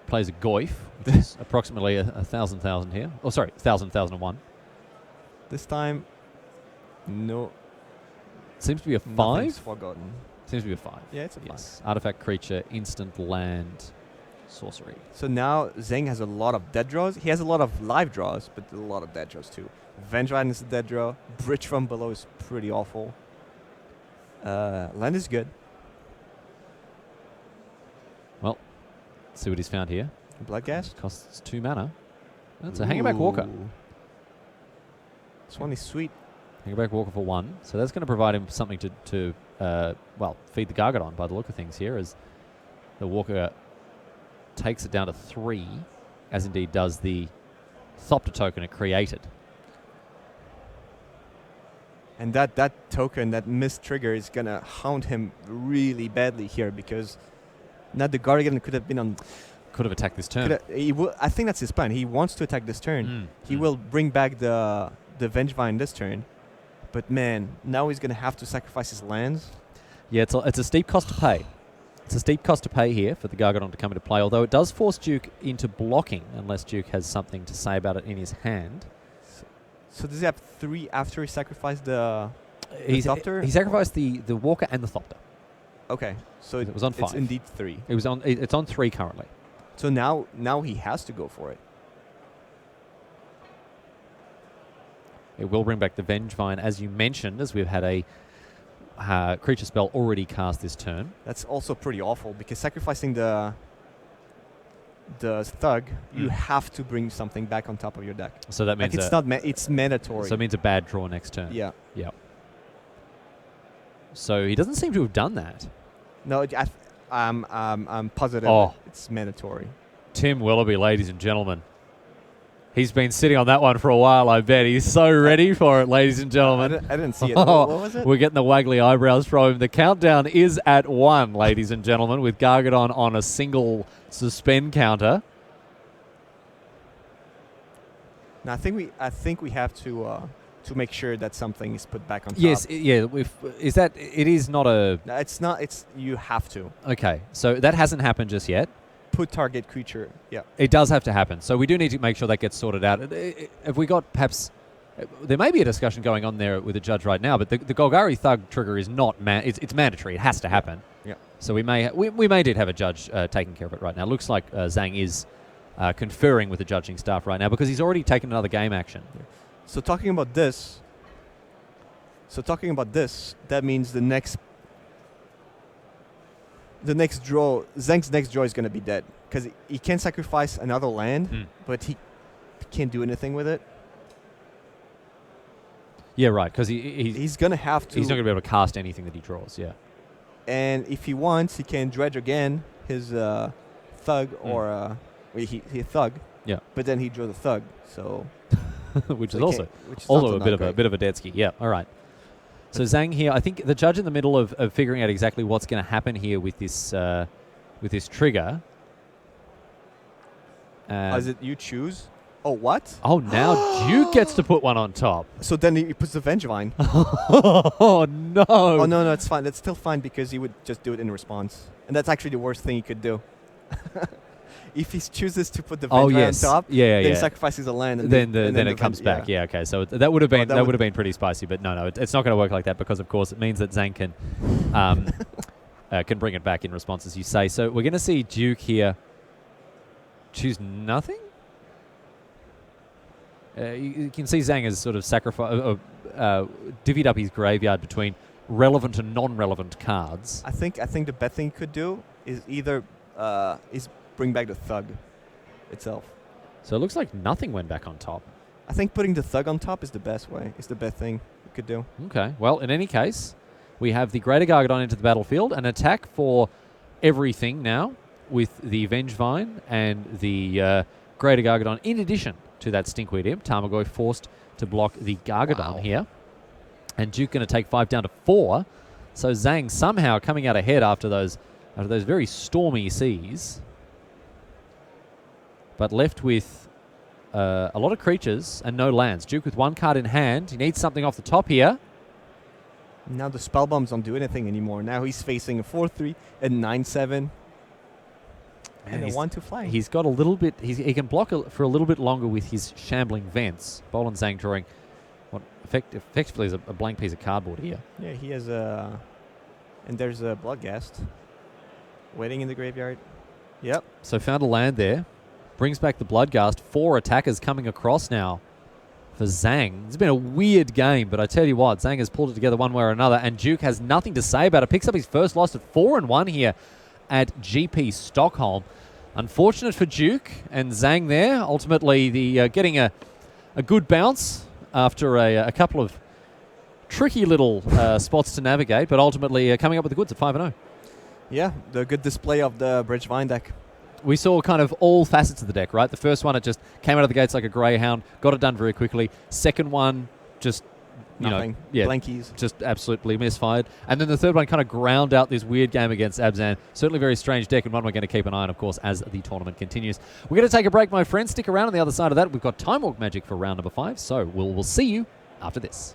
plays a Goyf, which is approximately a 1,000 here. Oh, sorry, 1,001. This time, no. Seems to be a Nothing's 5. forgotten. Seems to be a 5. Yeah, it's a 5. Yes. Artifact, creature, instant, land, sorcery. So now Zhang has a lot of dead draws. He has a lot of live draws, but a lot of dead draws too. Vengevine is a dead draw. Bridge from below is pretty awful. Land is good. Let's see what he's found here. Bloodghast. Costs 2 mana. That's a Hangerback Walker. Ooh. This one is sweet. Hangerback Walker for 1. So that's going to provide him something to feed the Gargadon by the look of things here, as the Walker takes it down to 3, as indeed does the Thopter token it created. And that token, that missed trigger, is going to haunt him really badly here, because now the Gargadon could have been on... Could have attacked this turn. I think that's his plan. He wants to attack this turn. He will bring back the Vengevine this turn. But man, now he's going to have to sacrifice his lands. Yeah, it's a steep cost to pay. It's a steep cost to pay here for the Gargadon to come into play, although it does force Duke into blocking, unless Duke has something to say about it in his hand. So does he have 3 after he sacrificed the Thopter? He sacrificed the Walker and the Thopter. Okay, so It was on 5. It's indeed 3. It's on 3 currently. So now he has to go for it. It will bring back the Vengevine, as you mentioned, as we've had a creature spell already cast this turn. That's also pretty awful, because sacrificing the Thug, you have to bring something back on top of your deck. So that means Like it's mandatory. so it means a bad draw next turn. Yeah. Yeah. So he doesn't seem to have done that. No, I'm positive Oh. it's mandatory. Tim Willoughby, ladies and gentlemen. He's been sitting on that one for a while, I bet. He's so ready for it, ladies and gentlemen. I didn't see it. What was it? We're getting the waggly eyebrows from him. The countdown is at 1, ladies and gentlemen, with Gargadon on a single suspend counter. Now, I think we have to make sure that something is put back on top. Yes, yeah. It is not a... No, it's not. It's you have to Okay, so that hasn't happened just yet. put target creature. Yeah. It does have to happen. So we do need to make sure that gets sorted out. Have we got perhaps... There may be a discussion going on there with the judge right now, but the Golgari Thug trigger is not... it's mandatory. It has to happen. Yeah. So we may indeed have a judge taking care of it right now. Looks like Zhang is conferring with the judging staff right now because he's already taken another game action. Yeah. So talking about this, that means the next draw, Zhang's next draw is going to be dead because he can sacrifice another land, but he can't do anything with it. Yeah, right, because he's going to have to... He's not going to be able to cast anything that he draws, yeah. And if he wants, he can dredge again his Thug or... he Thug. Yeah. But then he drew the Thug, so... which is also a bit of a dead ski. Yeah, all right. So Zhang here, I think the judge in the middle of figuring out exactly what's going to happen here with this trigger. Is it you choose? Oh, what? Oh, now Duke gets to put one on top. So then he puts the Vengevine. Oh, no. Oh, no, it's fine. That's still fine because he would just do it in response. And that's actually the worst thing he could do. If he chooses to put the Vengevine on top, then he sacrifices a land. And then it comes back. Yeah, okay. So that would have been that would have been pretty spicy, but no, it's not going to work like that because, of course, it means that Zhang can bring it back in response, as you say. So we're going to see Duke here choose nothing. You can see Zhang has sort of divvied up his graveyard between relevant and non-relevant cards. I think the best thing he could do is either bring back the Thug itself. So it looks like nothing went back on top. I think putting the Thug on top is the best way. It's the best thing you could do. Okay. Well, in any case, we have the Greater Gargadon into the battlefield, an attack for everything now with the Vengevine and the Greater Gargadon in addition to that Stinkweed Imp. Tarmogoyf forced to block the Gargadon here. And Duke going to take 5 down to 4. So Zhang somehow coming out ahead after those very stormy seas. But left with a lot of creatures and no lands. Duke with 1 card in hand. He needs something off the top here. Now the spell bombs don't do anything anymore. Now he's facing a 4-3 and 9-7. And a 1-2 flying. He's got a little bit... He can block for a little bit longer with his shambling vents. Bolan Zhang drawing what effectively is a blank piece of cardboard here. Yeah, he has a... And there's a Bloodghast waiting in the graveyard. Yep. So found a land there. Brings back the Bloodghast. 4 attackers coming across now for Zhang. It's been a weird game, but I tell you what, Zhang has pulled it together one way or another, and Duke has nothing to say about it. Picks up his first loss at 4-1 here at GP Stockholm. Unfortunate for Duke and Zhang there. Ultimately, getting a good bounce after a couple of tricky little spots to navigate, but ultimately coming up with the goods at 5-0. Yeah, the good display of the Bridgevine deck. We saw kind of all facets of the deck, right? The first one, it just came out of the gates like a greyhound, got it done very quickly. Second one, just... Nothing. Blankies. Just absolutely misfired. And then the third one kind of ground out this weird game against Abzan. Certainly a very strange deck, and one we're going to keep an eye on, of course, as the tournament continues. We're going to take a break, my friends. Stick around on the other side of that. We've got Time Walk Magic for round number 5, so we'll see you after this.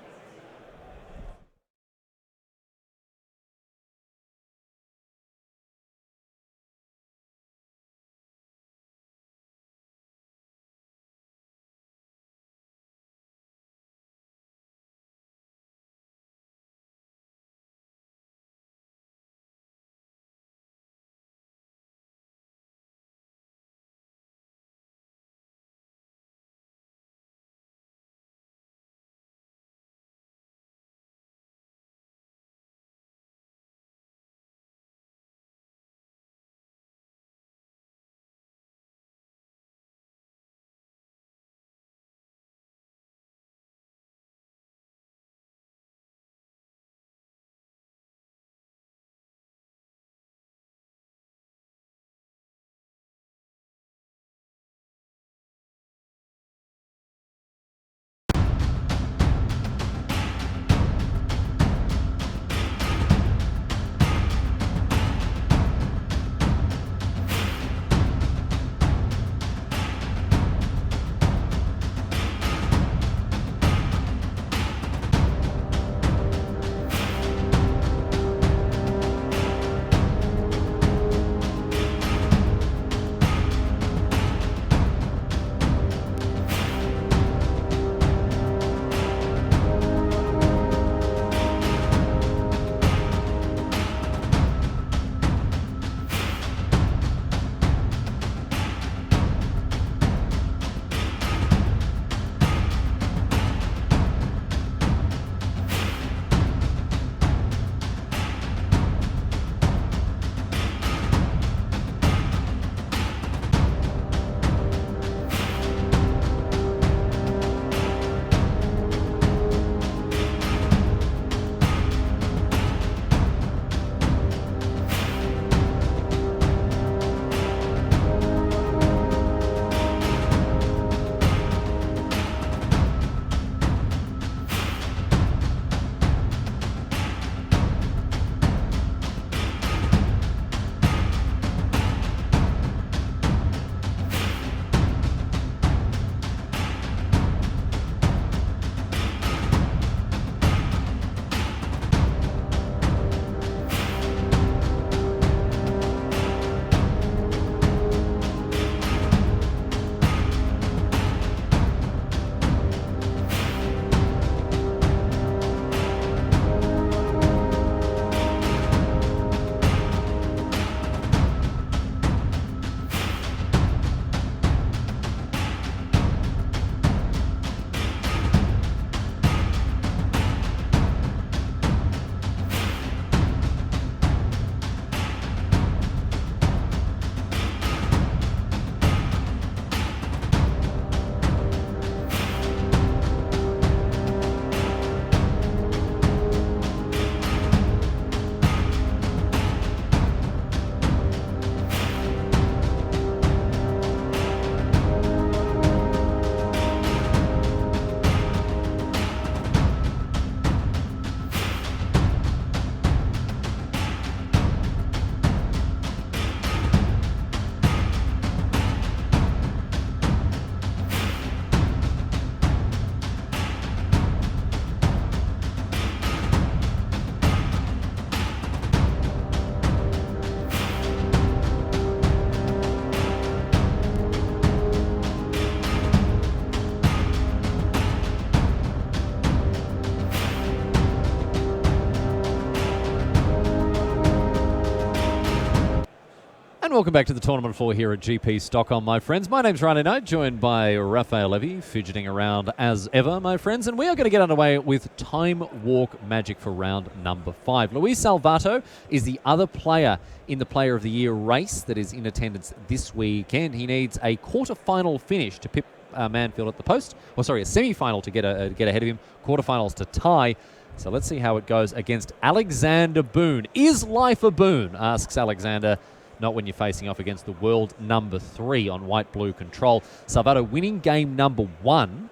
And welcome back to the tournament floor here at GP Stockholm, my friends. My name's Ryan Knight, joined by Raphael Levy, fidgeting around as ever, my friends. And we are going to get underway with Time Walk Magic for round number 5. Luis Salvatto is the other player in the Player of the Year race that is in attendance this weekend. He needs a quarter-final finish to pip Manfield at the post. Or sorry, a semi-final to get ahead of him. Quarterfinals to tie. So let's see how it goes against Alexander Boon. Is life a boon? Asks Alexander. Not when you're facing off against the world number 3 on white-blue control. Salvatto winning game number 1.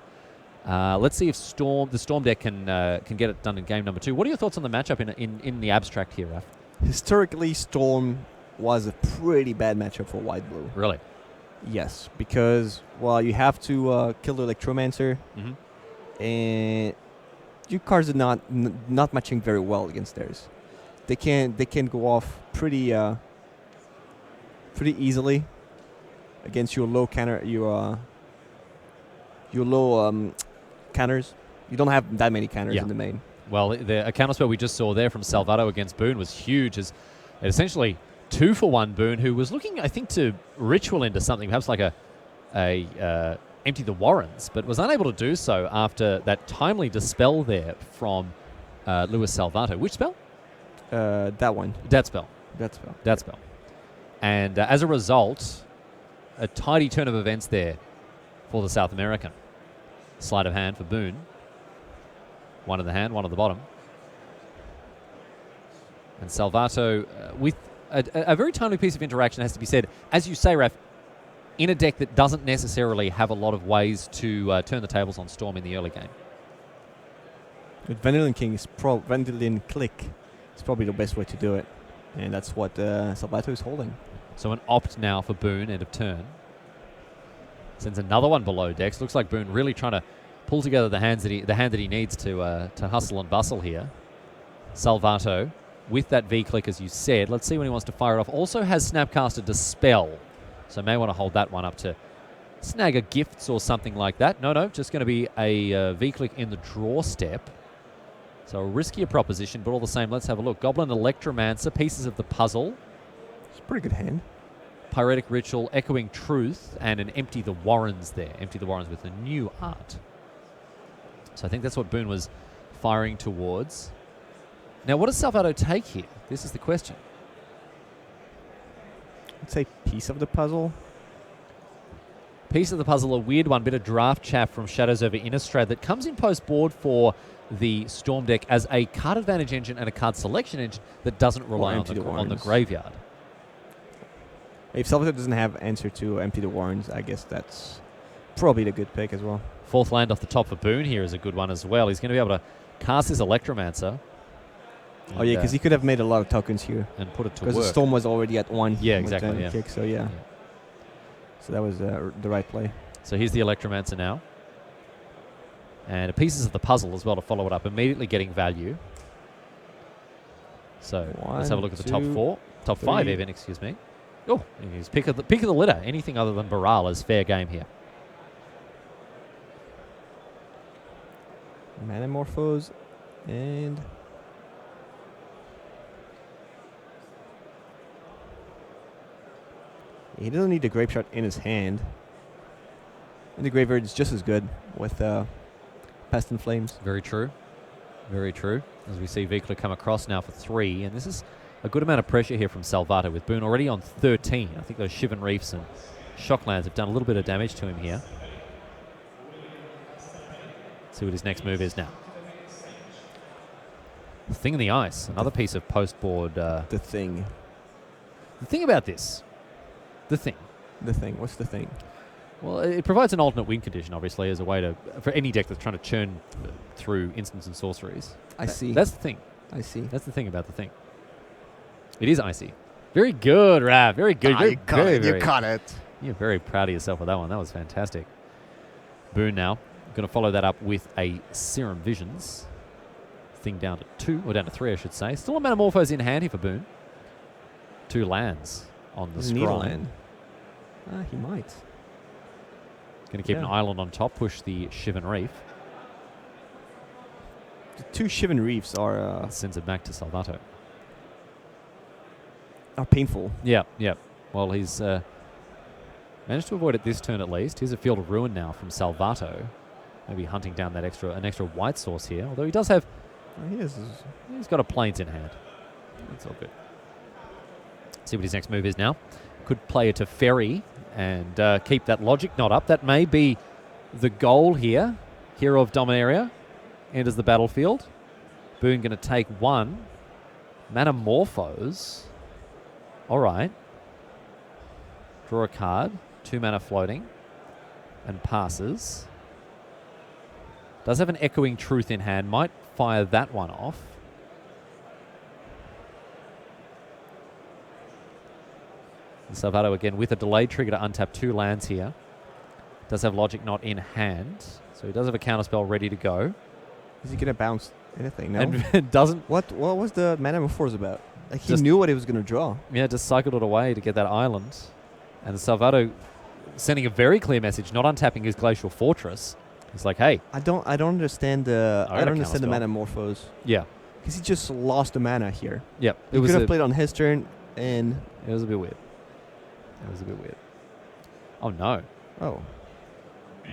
Let's see if the Storm deck can get it done in game number 2. What are your thoughts on the matchup in the abstract here, Raf? Historically, Storm was a pretty bad matchup for white-blue. Really? Yes, because, well, you have to kill the Electromancer, and your cards are not matching very well against theirs. They can go off pretty easily against your low counter, your low counters. You don't have that many counters in the main. Well, a counterspell we just saw there from Salvatto against Boon was huge, as essentially 2-for-1 Boon, who was looking, I think, to ritual into something, perhaps like a empty the Warrens, but was unable to do so after that timely dispel there from Luis Salvatto. Which spell? That one. That spell. That spell. That spell. And as a result, a tidy turn of events there for the South American. Sleight of hand for Boon. One in the hand, one at the bottom. And Salvatto, with a very timely piece of interaction, has to be said. As you say, Raf, in a deck that doesn't necessarily have a lot of ways to turn the tables on Storm in the early game. With Vanillin Click is probably the best way to do it. And that's what Salvatto is holding. So an opt now for Boon, end of turn. Sends another one below decks. Looks like Boon really trying to pull together the hand that he needs to hustle and bustle here. Salvatto with that V-click, as you said. Let's see when he wants to fire it off. Also has Snapcaster Dispel. So may want to hold that one up to snag a gifts or something like that. No, just going to be a V-click in the draw step. So a riskier proposition, but all the same, let's have a look. Goblin Electromancer, pieces of the puzzle. It's a pretty good hand. Pyretic Ritual, Echoing Truth, and an Empty the Warrens there. Empty the Warrens with a new art. So I think that's what Boon was firing towards. Now, what does Salvatto take here? This is the question. I'd say piece of the puzzle. Piece of the puzzle, a weird one, bit of draft chaff from Shadows over Innistrad that comes in post-board for the Storm deck as a card advantage engine and a card selection engine that doesn't rely on the graveyard. If Salvatto doesn't have answer to Empty the Warrens, I guess that's probably the good pick as well. 4th land off the top for Boon here is a good one as well. He's going to be able to cast his Electromancer. Oh, yeah, because he could have made a lot of tokens here. And put it to work. Because the Storm was already at 1. Yeah, exactly. Yeah. Kick, so, yeah. So that was the right play. So here's the Electromancer now. And pieces of the puzzle as well to follow it up, immediately getting value. So let's have a look at the top 4. Top 5 even, excuse me. Oh, he's pick of the litter. Anything other than Baral is fair game here. Manamorphose and he doesn't need the Grape Shot in his hand. And the graveyard is just as good with Pest and Flames. Very true. Very true. As we see V-Click come across now for 3. And this is a good amount of pressure here from Salvatto with Boon already on 13. I think those Shivan Reefs and Shocklands have done a little bit of damage to him here. Let's see what his next move is now. Thing in the Ice. Another piece of post-board. The Thing. The thing about this. The Thing. The Thing. What's the Thing? Well, it provides an alternate win condition, obviously, as a way for any deck that's trying to churn through instants and sorceries. I see. That's the thing. I see. That's the thing about the Thing. It is icy. Very good, Rav. Very good. You caught it. You're very proud of yourself with that one. That was fantastic. Boon now. Going to follow that up with a Serum Visions. Thing down to 2, or down to 3, I should say. Still a Metamorphose in hand here for Boon. 2 lands on the scroll. Land. He might. Going to keep an island on top, push the Shivan Reef. The 2 Shivan Reefs are... Sends it back to Salvatto. Are painful. Yeah, yeah. Well, he's managed to avoid it this turn at least. Here's a Field of Ruin now from Salvatto. Maybe hunting down that an extra white source here. Although he does have... He's got a Plains in hand. That's all good. See what his next move is now. Could play it to Ferry and keep that Logic Knot up. That may be the goal here. Hero of Dominaria enters the battlefield. Boon going to take one. Manamorphose. All right. Draw a card. 2 mana floating. And passes. Does have an Echoing Truth in hand. Might fire that one off. And Salvatto again with a delayed trigger to untap 2 lands here. Does have Logic Knot in hand. So he does have a counterspell ready to go. Is he going to bounce anything? No. And doesn't... What was the Manamorphose about? Like he knew what he was going to draw. Yeah, just cycled it away to get that island. And Salvatto sending a very clear message, not untapping his Glacial Fortress. He's like, hey. I don't understand the Manamorphose. Yeah. Because he just lost the mana here. Yeah. He could have played on his turn and... It was a bit weird. Oh, no. Oh.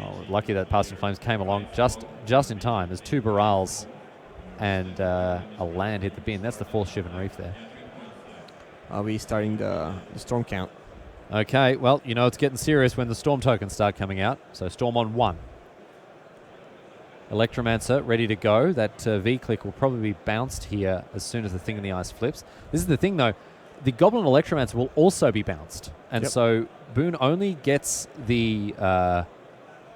Oh, lucky that Passing Flames came along just in time. There's 2 Barals and a land hit the bin. That's the 4th Shivan Reef there. Are we starting the storm count? Okay, well, you know it's getting serious when the Storm tokens start coming out. So Storm on 1. Electromancer ready to go. That V-click will probably be bounced here as soon as the Thing in the Ice flips. This is the thing, though. The Goblin Electromancer will also be bounced. And so Boon only gets the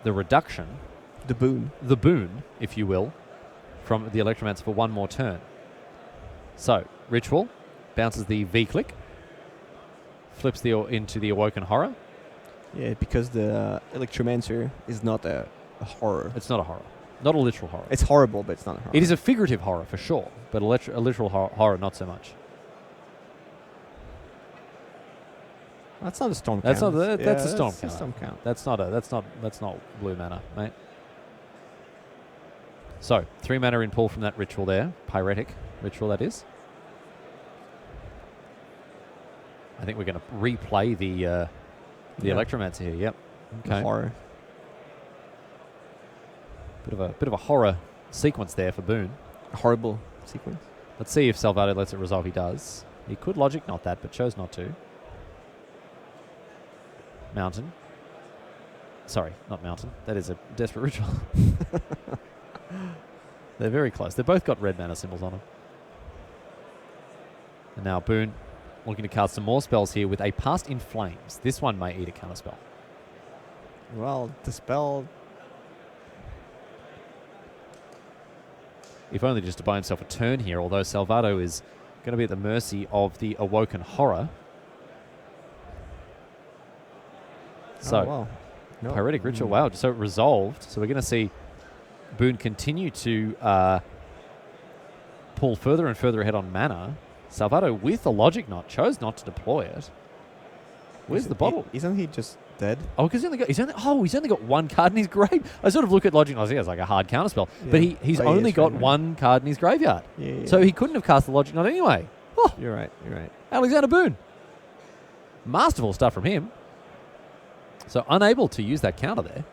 reduction. The boon, if you will, from the Electromancer for 1 more turn. So, Ritual bounces the V-click, flips into the Awoken Horror. Yeah, because the Electromancer is not a horror. It's not a horror. Not a literal horror. It's horrible, but it's not a horror. It is a figurative horror, for sure, but a literal horror, not so much. That's not a storm count. That's a storm count. That's not blue mana, mate. So 3 mana in pull from that ritual there, Pyretic ritual that is. I think we're going to replay the Electromancer here. Yep. Okay. The horror. Bit of a horror sequence there for Boon. A horrible sequence. Let's see if Salvatto lets it resolve. He does. He could Logic Knot that, but chose not to. Mountain. Sorry, not Mountain. That is a Desperate Ritual. They're very close. They've both got red mana symbols on them. And now Boon looking to cast some more spells here with a Past in Flames. This one may eat a counterspell. Well, the spell... If only just to buy himself a turn here, although Salvatto is going to be at the mercy of the Awoken Horror. So, wow. No. Pyretic Ritual, wow. So it resolved. So we're going to see Boon continue to pull further and further ahead on mana. Salvatto with a Logic Knot chose not to deploy it. Where's the bottle? Isn't he just dead? Oh, because he's only got 1 card in his grave. I sort of look at Logic Knot as like a hard counterspell, but he's only got 1 card in his graveyard. Yeah. So he couldn't have cast the Logic Knot anyway. Oh, You're right. Alexander Boon. Masterful stuff from him. So unable to use that counter there.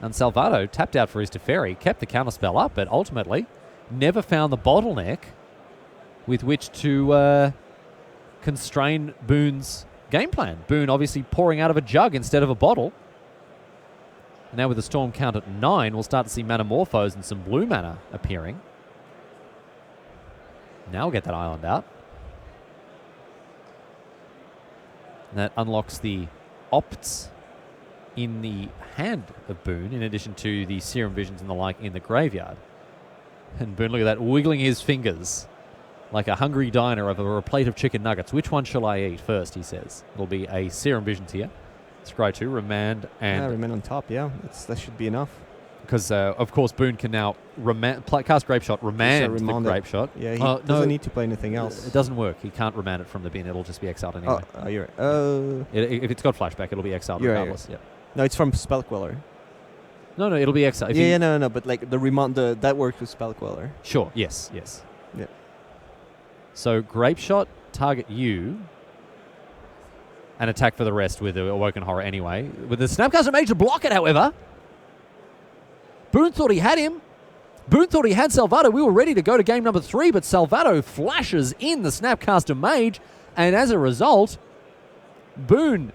And Salvatto tapped out for his Teferi, kept the counterspell up, but ultimately never found the bottleneck with which to constrain Boon's game plan. Boon obviously pouring out of a jug instead of a bottle. And now with the Storm count at 9, we'll start to see Manamorphose and some blue mana appearing. Now we'll get that island out. And that unlocks the opts in the hand of Boon, in addition to the Serum Visions and the like in the graveyard. And Boon, look at that, wiggling his fingers like a hungry diner over a plate of chicken nuggets. Which one shall I eat first, he says. It'll be a Serum Visions here. Scry 2, Remand, and... Remand on top, yeah. That should be enough. Because, of course, Boon can now cast Grape Shot, remand the Grape Shot. Yeah, he doesn't need to play anything else. It doesn't work. He can't remand it from the bin. It'll just be exiled anyway. Oh, you're right. If it's got flashback, it'll be exiled regardless. Right. Yep. No, it's from Spellqueller. No, it'll be exiled. No, but like the remand, that works with Spellqueller. Sure, yes. Yeah. So Grape Shot, target you, and attack for the rest with the Awoken Horror anyway. With the Snapcaster Mage to block it, however. Boon thought he had him. Boon thought he had Salvatto. We were ready to go to game number 3, but Salvatto flashes in the Snapcaster Mage, and as a result, Boon,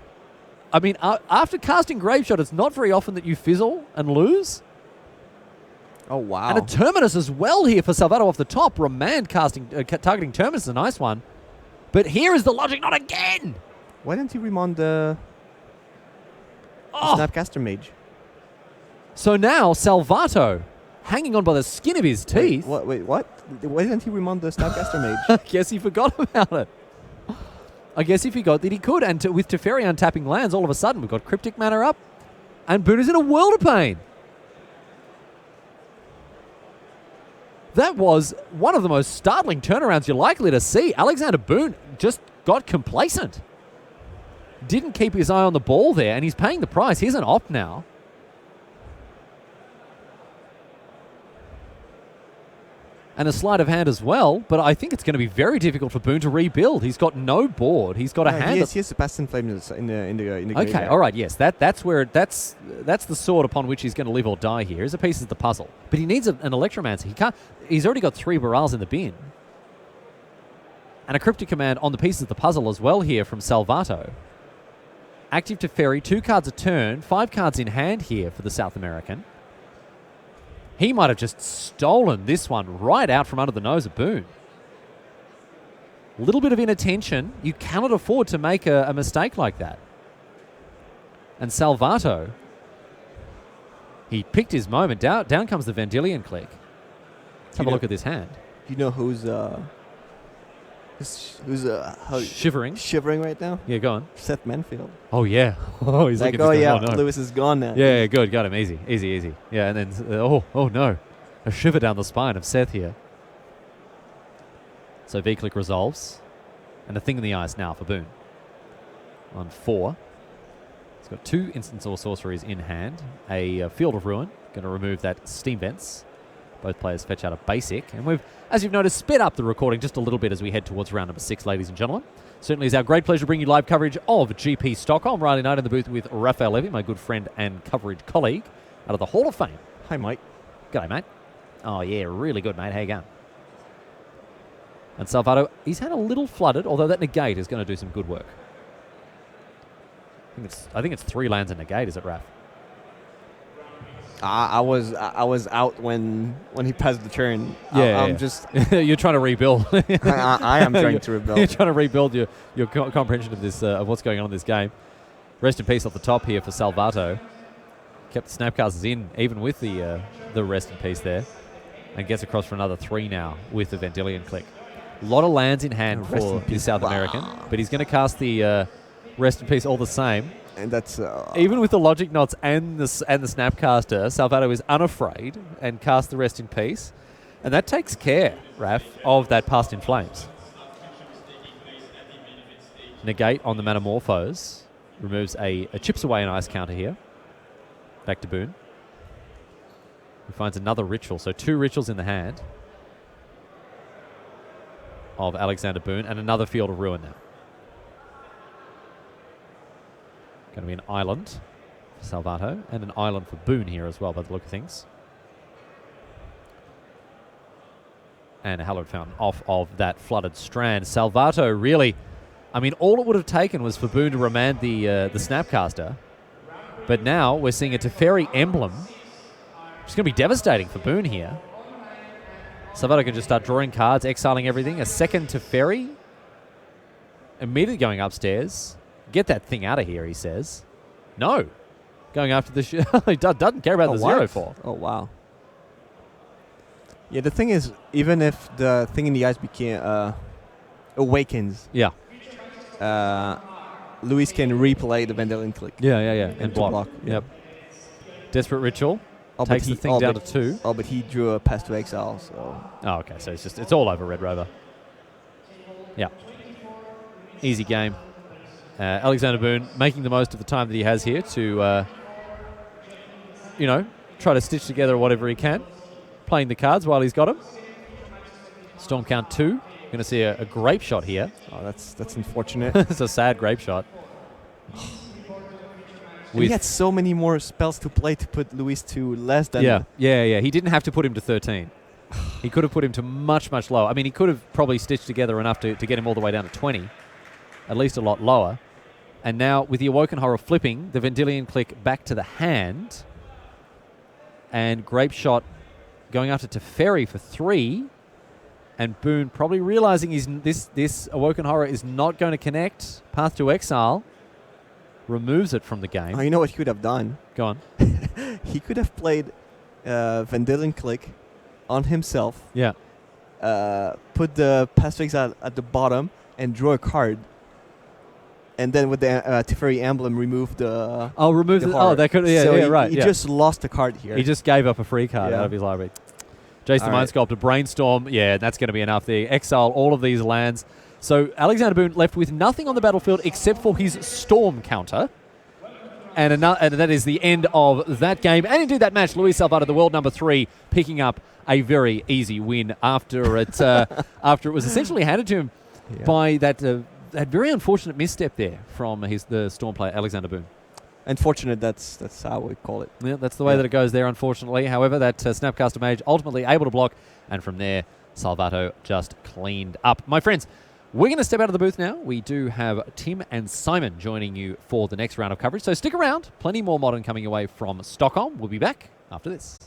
I mean, after casting Grape Shot, it's not very often that you fizzle and lose. Oh, wow. And a Terminus as well here for Salvatto off the top. Remand targeting Terminus is a nice one. But here is the logic, not again. Why didn't he remon the Snapcaster Mage? So now Salvatto, hanging on by the skin of his teeth. Wait, what? Why didn't he remon the Snapcaster Mage? I guess he forgot about it. I guess he forgot that he could. And with Teferi untapping lands, all of a sudden we've got Cryptic Mana up. And Boon is in a world of pain. That was one of the most startling turnarounds you're likely to see. Alexander Boon just got complacent. Didn't keep his eye on the ball there, and he's paying the price. He's an op now. And a sleight of hand as well, but I think it's going to be very difficult for Boon to rebuild. He's got no board. He's got a hand. He has the Bastion Flame in the okay, all right, yes. That's the sword upon which he's going to live or die here. Here's a piece of the puzzle. But he needs an Electromancer. He's already got 3 Barals in the bin. And a Cryptic Command on the pieces of the puzzle as well here from Salvatto. Active Teferi, 2 cards a turn, 5 cards in hand here for the South American. He might have just stolen this one right out from under the nose of Boon. A little bit of inattention. You cannot afford to make a mistake like that. And Salvatto, he picked his moment. Down comes the Vendilion Click. Let's have a look at this hand. You know who's shivering right now? Yeah, go on. Seth Manfield. Oh, yeah. Oh, he's like, looking oh, no. Lewis is gone now. Yeah, good. Got him. Easy. Yeah, and then, oh, no. A shiver down the spine of Seth here. So V-Click resolves. And a Thing in the Ice now for Boon. On 4. He's got 2 instants or sorceries in hand. A Field of Ruin. Going to remove that Steam Vents. Both players fetch out a basic. And we've, as you've noticed, sped up the recording just a little bit as we head towards round number 6, ladies and gentlemen. Certainly is our great pleasure to bring you live coverage of GP Stockholm. Riley Knight in the booth with Raphael Levy, my good friend and coverage colleague out of the Hall of Fame. Hi, Mike. G'day, mate. Oh, yeah, really good, mate. How you going? And Salvatto, he's had a little flooded, although that negate is going to do some good work. I think it's 3 lands in negate, is it, Raph? I was out when he passed the turn. Yeah, I'm just. You're trying to rebuild. I am trying to rebuild. You're trying to rebuild your comprehension of this of what's going on in this game. Rest in peace off the top here for Salvatto. Kept the Snapcasters in, even with the rest in peace there, and gets across for another 3 now with the Vendilion Click. A lot of lands in hand for the South American, but he's going to cast the rest in peace all the same. And that's even with the Logic Knots and the Snapcaster, Salvatto is unafraid and casts the rest in peace, and that takes care, Raph, of that Past in Flames. Negate on the Metamorphose removes a chips away an ice counter here. Back to Boon. He finds another ritual, so 2 rituals in the hand of Alexander Boon, and another Field of Ruin now. Going to be an island for Salvatto, and an island for Boon here as well, by the look of things. And a Hallowed Fountain off of that flooded strand. Salvatto really, I mean, all it would have taken was for Boon to remand the Snapcaster. But now we're seeing a Teferi Emblem, which is going to be devastating for Boon here. Salvatto can just start drawing cards, exiling everything. A second Teferi, immediately going upstairs. Get that thing out of here, he says. No. Going after the he doesn't care about the 0-4. Oh, wow. Yeah, the thing is, even if the Thing in the Ice awakens, Luis can replay the Vendilion Click. Yeah. And block. Yep. Desperate Ritual takes the thing down to 2. Oh, but he drew a Pass to Exile, so... Oh, okay, so it's all over Red Rover. Yeah. Easy game. Alexander Boon making the most of the time that he has here to, try to stitch together whatever he can. Playing the cards while he's got them. Storm count 2 Going to see a grape shot here. Oh, that's unfortunate. It's a sad grape shot. He had so many more spells to play to put Luis to less than. Yeah. He didn't have to put him to 13. He could have put him to much, much lower. I mean, he could have probably stitched together enough to get him all the way down to 20, at least a lot lower. And now, with the Awoken Horror flipping, the Vendilion Click back to the hand, and Grape Shot going after Teferi for 3, and Boon probably realizing this Awoken Horror is not going to connect. Path to Exile removes it from the game. Oh, you know what he could have done? Go on. He could have played Vendilion Click on himself. Yeah. Put the Path to Exile at the bottom and draw a card. And then with the Teferi emblem, remove the. Oh, remove the. Oh, that could. Yeah, so right. He just lost a card here. He just gave up a free card out of his library. Jace the Mind Sculptor, Brainstorm. Yeah, that's going to be enough there. Exile all of these lands. So Alexander Boon left with nothing on the battlefield except for his Storm counter. And that is the end of that game. And indeed that match, Luis Salvatto, the world number 3, picking up a very easy win after it was essentially handed to him by that very unfortunate misstep there from the Storm player, Alexander Boon. Unfortunate, that's how we call it. Yeah, that's the way that it goes there, unfortunately. However, that Snapcaster Mage ultimately able to block, and from there, Salvatto just cleaned up. My friends, we're going to step out of the booth now. We do have Tim and Simon joining you for the next round of coverage, so stick around. Plenty more Modern coming away from Stockholm. We'll be back after this.